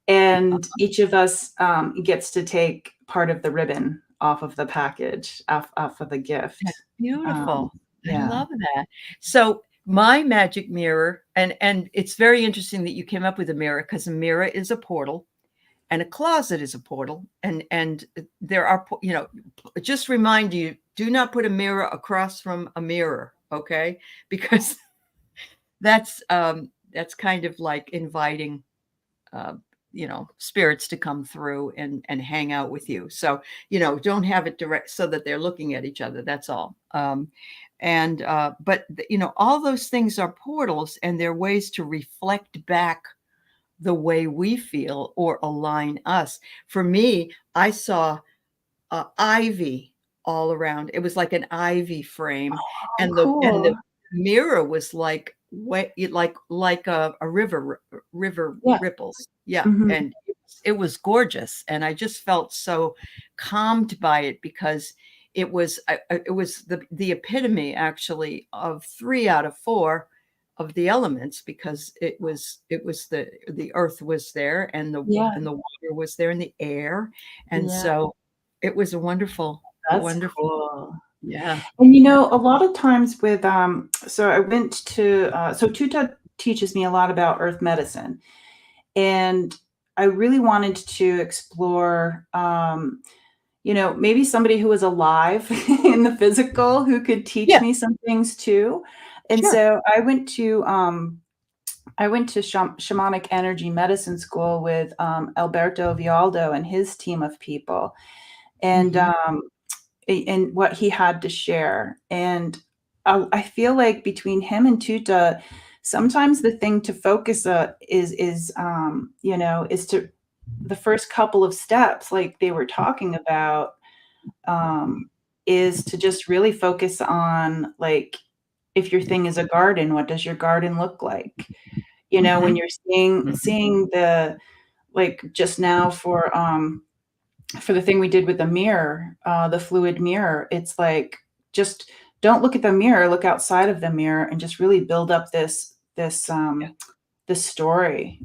And each of us gets to take part of the ribbon off of the package, off of the gift. That's beautiful. I love that. So my magic mirror, and it's very interesting that you came up with a mirror, because a mirror is a portal and a closet is a portal. And there are, just remind you, do not put a mirror across from a mirror. Okay. Because that's kind of like inviting, spirits to come through and hang out with you. So, don't have it direct so that they're looking at each other. That's all. But all those things are portals, and they're ways to reflect back the way we feel or align us. For me, I saw ivy all around. It was like an ivy frame, and the mirror was like a river ripples. Yeah. Mm-hmm. And it was gorgeous. And I just felt so calmed by it, because it was the epitome actually of 3 out of 4 of the elements, because it was the earth was there, and the water was there, and the air. And so it was a wonderful. Cool. Yeah. And a lot of times with so I went to so Tuta teaches me a lot about earth medicine, and I really wanted to explore maybe somebody who was alive in the physical who could teach me some things too. And so I went to shamanic energy medicine school with Alberto Vialdo and his team of people. And and what he had to share. And I feel like between him and Tuta, sometimes the thing to focus is to the first couple of steps, like they were talking about, um, is to just really focus on, like, if your thing is a garden, what does your garden look like? When Mhm. you're seeing the, like, just now for the thing we did with the mirror, the fluid mirror, it's like, just don't look at the mirror, look outside of the mirror and just really build up Yeah. this story.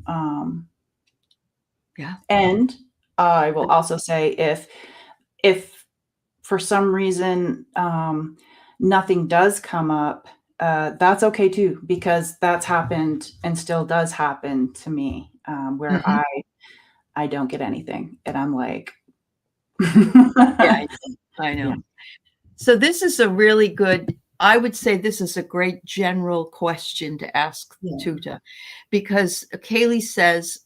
Yeah. And I will also say, if for some reason nothing does come up, that's okay too, because that's happened and still does happen to me, where Mhm. I don't get anything, and I'm like, Yeah, I know. I yeah, know. So this is a really good, I would say this is a great general question to ask yeah, Tuta, because Kaylee says,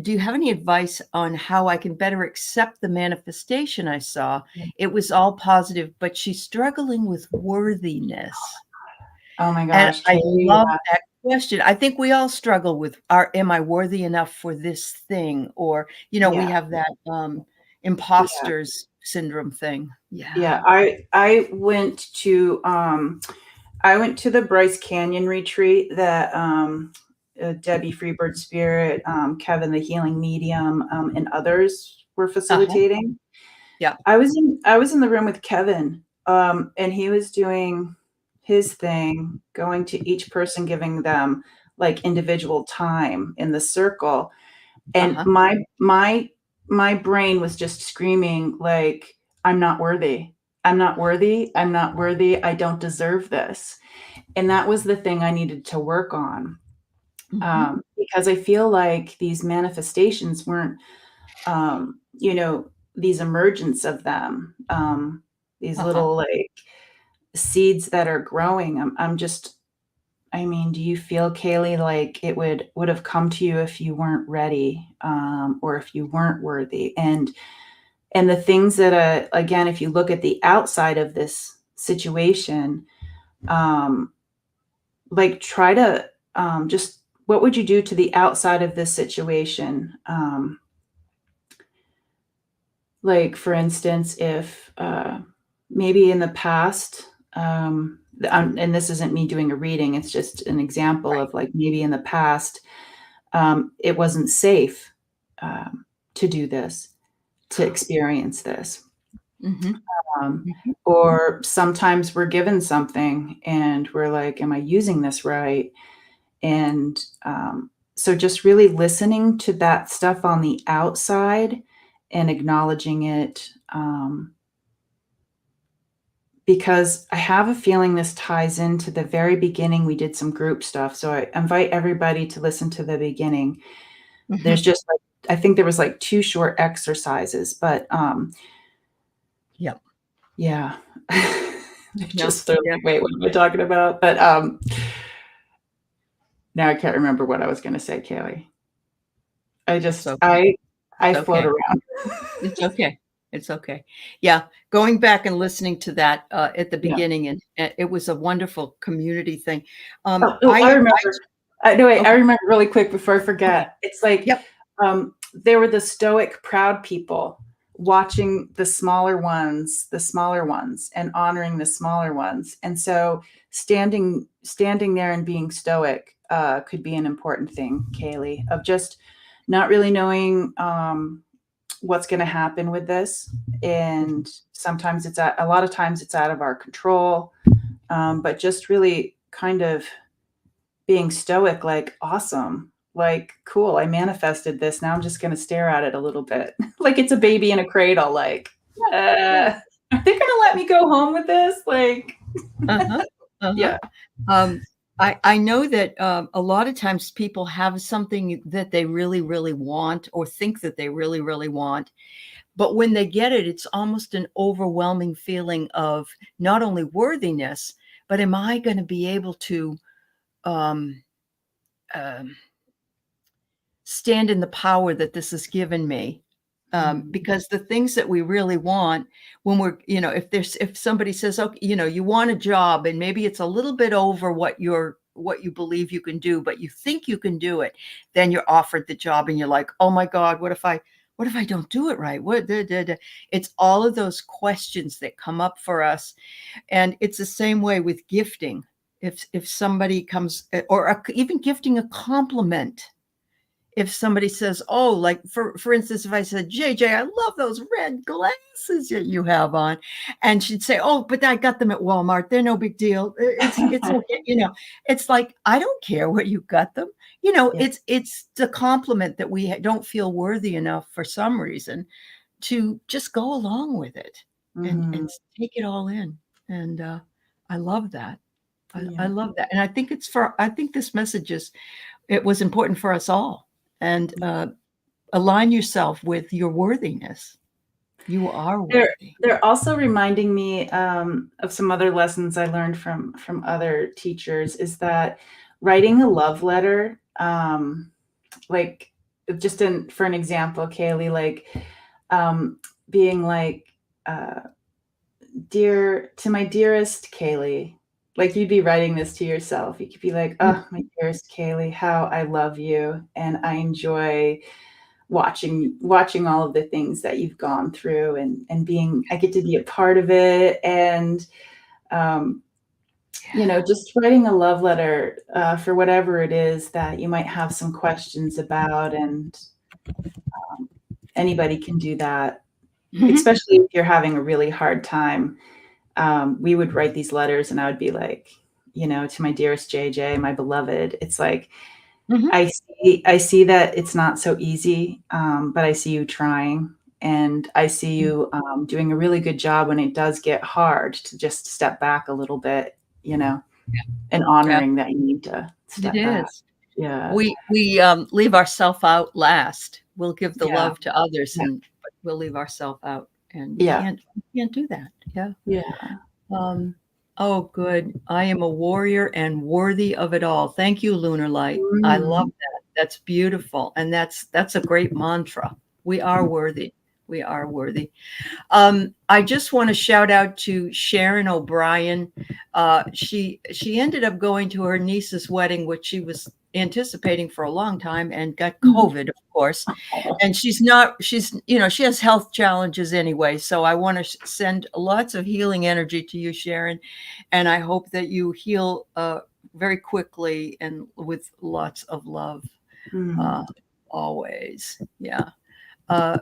do you have any advice on how I can better accept the manifestation I saw? yeah. It was all positive, but she's struggling with worthiness. Oh my And gosh, I Kaylee, love yeah, that question. I think we all struggle with, am I worthy enough for this thing? Or, we yeah, have that yeah. imposters syndrome thing. Yeah. Yeah, I went to the Bryce Canyon retreat that Debbie Freebird Spirit, Kevin the Healing Medium, and others were Uh-huh. facilitating. Yeah. I was in the room with Kevin, and he was doing his thing, going to each person, giving them like individual time in the circle, and Uh-huh. my brain was just screaming like, I'm not worthy, I'm not worthy, I'm not worthy, I don't deserve this. And that was the thing I needed to work on, Mhm. because I feel like these manifestations weren't, these emergence of them, these Uh-huh. little, like, seeds that are growing. I'm just, I mean, do you feel, Kaylee, like it would have come to you if you weren't ready, or if you weren't worthy? And the things that, again, if you look at the outside of this situation, um, like, try to, just, what would you do to the outside of this situation? Like, for instance, if maybe in the past, and this isn't me doing a reading, it's just an example Right. of, like, maybe in the past, it wasn't safe, um, to do this, to experience this. Mhm. Um, Mhm. or sometimes we're given something and we're like, am I using this right? And so just really listening to that stuff on the outside and acknowledging it, because I have a feeling this ties into the very beginning. We did some group stuff. So I invite everybody to listen to the beginning. There's Mhm. just like, I think there was like two short exercises, but Yep. yeah. No. Just they're Yeah. like, wait, what am I talking about? But now I can't remember what I was gonna say, Kaylee. I It's just okay. It's I float okay. around. It's okay. It's okay. Yeah, going back and listening to that, at the Yeah. beginning, and it was a wonderful community thing. I I remember. No, wait, I okay, remember really quick before I okay. forget. It's like, Yep. there were the stoic, proud people watching the smaller ones, and honoring the smaller ones. And so standing there and being stoic could be an important thing, Kaylee, of just not really knowing what's going to happen with this. And sometimes a lot of times it's out of our control, but just really kind of being stoic, like, awesome, like, cool, I manifested this. Now I'm just going to stare at it a little bit, like it's a baby in a cradle, like, Yeah. are they going to let me go home with this? Like, Uh-huh. Uh-huh. yeah, Um, I know that, a lot of times people have something that they really, really want or think that they really, really want, but when they get it, it's almost an overwhelming feeling of not only worthiness, but am I gonna be able to, um, um stand in the power that this has given me. Mm. Because the things that we really want when we're, if somebody says, okay, you want a job and maybe it's a little bit over what you believe you can do, but you think you can do it, then you're offered the job and you're like, oh my God, what if I don't do it right? It's all of those questions that come up for us. And it's the same way with gifting. If somebody comes, or even gifting a compliment, if somebody says, oh, like for instance, if I said, JJ, I love those red glasses that you have on, and she'd say, oh, but I got them at Walmart, they're no big deal, it's okay, it's like, I don't care where you got them, Yeah. it's the compliment that we don't feel worthy enough for some reason to just go along with it and Mhm. take it all in. And I love that. I Yeah. love that. And I think this message it was important for us all. And align yourself with your worthiness. You are They're worthy. they're also reminding me, of some other lessons I learned from other teachers, is that writing a love letter, like, just for an example, Kaylee, like, being like, uh, "Dear to my dearest Kaylee," like, you'd be writing this to yourself. You could be like, Mm, "Oh, my dearest Kaylee, how I love you, and I enjoy watching all of the things that you've gone through, and being I get to be a part of it, and um, just writing a love letter, for whatever it is that you might have some questions about, and anybody can do that, mhm, especially if you're having a really hard time. We would write these letters, and I would be like, to my dearest JJ, my beloved. It's like, mhm. I see that it's not so easy, but I see you trying, and I see Mm, you, doing a really good job when it does get hard to just step back a little bit, and yeah, honoring that you need to it step back. is. Yeah. We leave ourself out last. We'll give the Yeah. love to others, Yeah. but we'll leave ourself out, and Yeah. we can't do that. Yeah. Yeah. Um, oh, good. I am a warrior and worthy of it all. Thank you, Lunar Light. I love Mm. that. That's beautiful, and that's a great mantra. We are worthy. We are worthy. I just want to shout out to Sharon O'Brien. She ended up going to her niece's wedding, which she was anticipating for a long time, and got Mhm. COVID, of course. Oh. And she has health challenges anyway. So I want to send lots of healing energy to you, Sharon, and I hope that you heal very quickly and with lots of love. Mm. Uh, Always, yeah. Uh,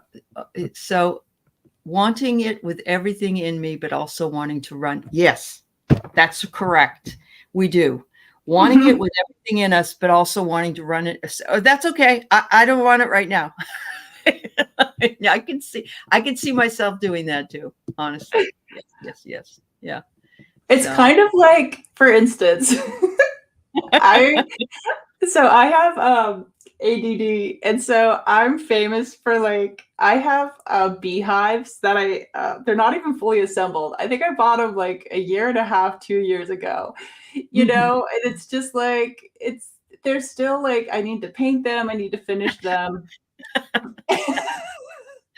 so wanting it with everything in me, but also wanting to run. Yes, that's correct. We do. Wanting it Mhm. with everything in us, but also wanting to run it. Oh, that's okay. I don't want it right now. Yeah, I can see myself doing that too, honestly. Yes, yes, yes. Yeah. It's So kind of like, for instance, I so I have, ADD, and so I'm famous for, like, I have, beehives that they're not even fully assembled. I think I bought them like a year and a half, 2 years ago, mhm. and it's just like, they're still like, I need to paint them, I need to finish them,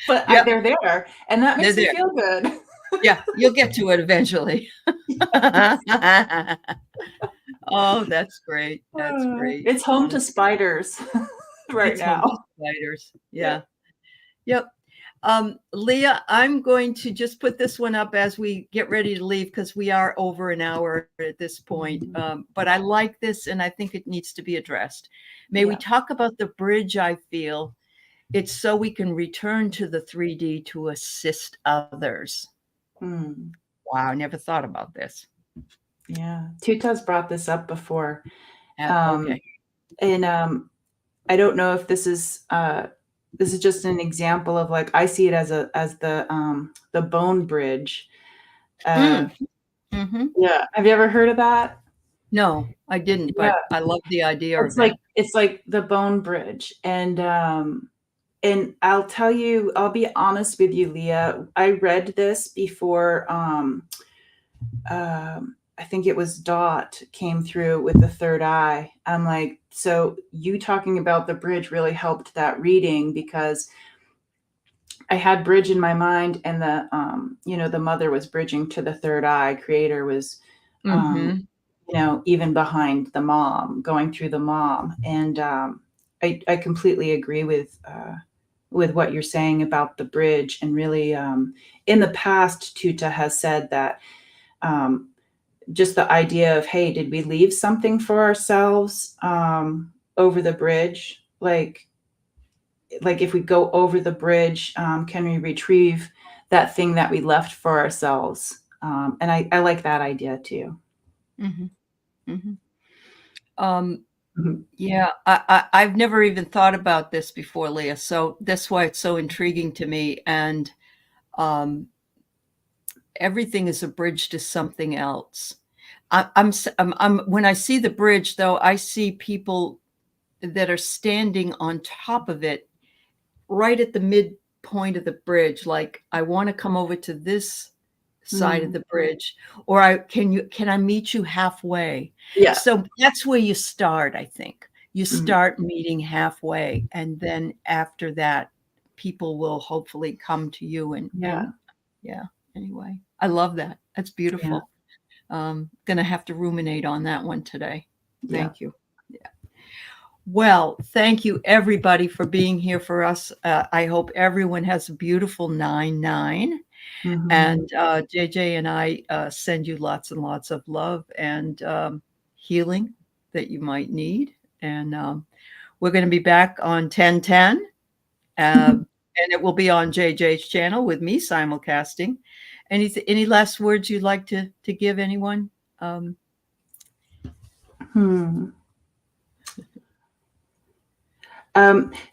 but Yep, they're there, and that they're makes me there. feel good. Yeah, you'll get to it eventually. Oh, that's great. That's great. It's home to Honestly, spiders right it's home now. to spiders. Yeah. Yep. Leah, I'm going to just put this one up as we get ready to leave because we are over an hour at this point. Mhm. But I like this and I think it needs to be addressed. May we Yeah. talk about the bridge I feel? It's so we can return to the 3D to assist others. Mm. Wow, I never thought about this. Yeah. Tuta's brought this up before. Okay. Um, and I don't know if this is just an example of, like, I see it as the bone bridge. Uh, Mm, hmm. yeah. Have you ever heard of that? No, I didn't, Yeah. but I love the idea of that. It's like the bone bridge. And I'll tell you, I'll be honest with you, Leah. I read this before I think it was Dot came through with the third eye. I'm like, so you talking about the bridge really helped that reading, because I had bridge in my mind, and the mother was bridging to the third eye. Creator was, um, Mm-hmm. even behind the mom, going through the mom, and I completely agree with what you're saying about the bridge, and really, in the past, Tuta has said that. Um, just the idea of, hey, did we leave something for ourselves over the bridge? Like if we go over the bridge, can we retrieve that thing that we left for ourselves? And I like that idea too. Mm-hmm. Mm-hmm. Um, Mhm. yeah, I've never even thought about this before, Leah. So that's why it's so intriguing to me. And um, everything is a bridge to something else. When I see the bridge, though, I see people that are standing on top of it, right at the midpoint of the bridge. Like, I want to come over to this side of Mm. the bridge, or can I meet you halfway? Yeah. So that's where you start, I think. You Mhm. start meeting halfway, and then after that, people will hopefully come to you and Yeah. yeah, anyway. I love that. That's Yeah. beautiful. Gonna have to ruminate on that one today. Yeah. Thank you. Yeah. Well, thank you everybody for being here for us. I hope everyone has a beautiful 9/9. Hmm. And JJ and I send you lots and lots of love and healing that you might need. And we're going to be back on 10/10, and it will be on JJ's channel with me simulcasting. Any last words you'd like to give anyone? Um, Hmm.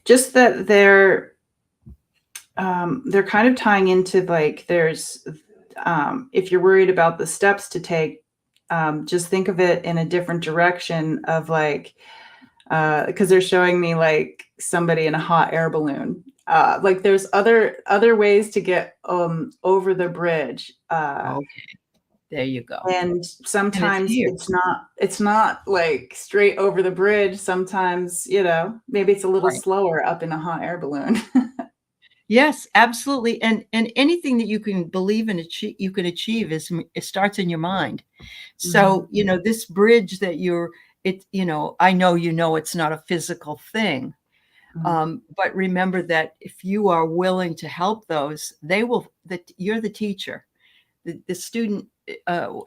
Just that they're kind of tying into, like, there's if you're worried about the steps to take, just think of it in a different direction of, like, because they're showing me like somebody in a hot air balloon. Like there's other ways to get over the bridge, okay, there you go. and And it's sometimes here. it's not like straight over the bridge. Sometimes, maybe it's a little Right. slower up in a hot air balloon. Yes, absolutely. And anything that you can believe and achieve, you can achieve it starts in your mind. Mhm. So, this bridge that I know it's not a physical thing. Mhm. But remember that if you are willing to help those, that you're the teacher. The student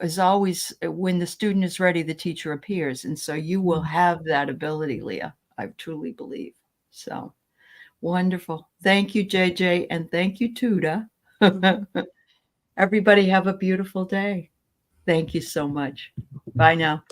is always, when the student is ready, the teacher appears. And so you will Mhm. have that ability, Leah. I truly believe. So wonderful. Thank you, JJ. And thank you, Tuda. Mhm. Everybody have a beautiful day. Thank you so much. Bye now.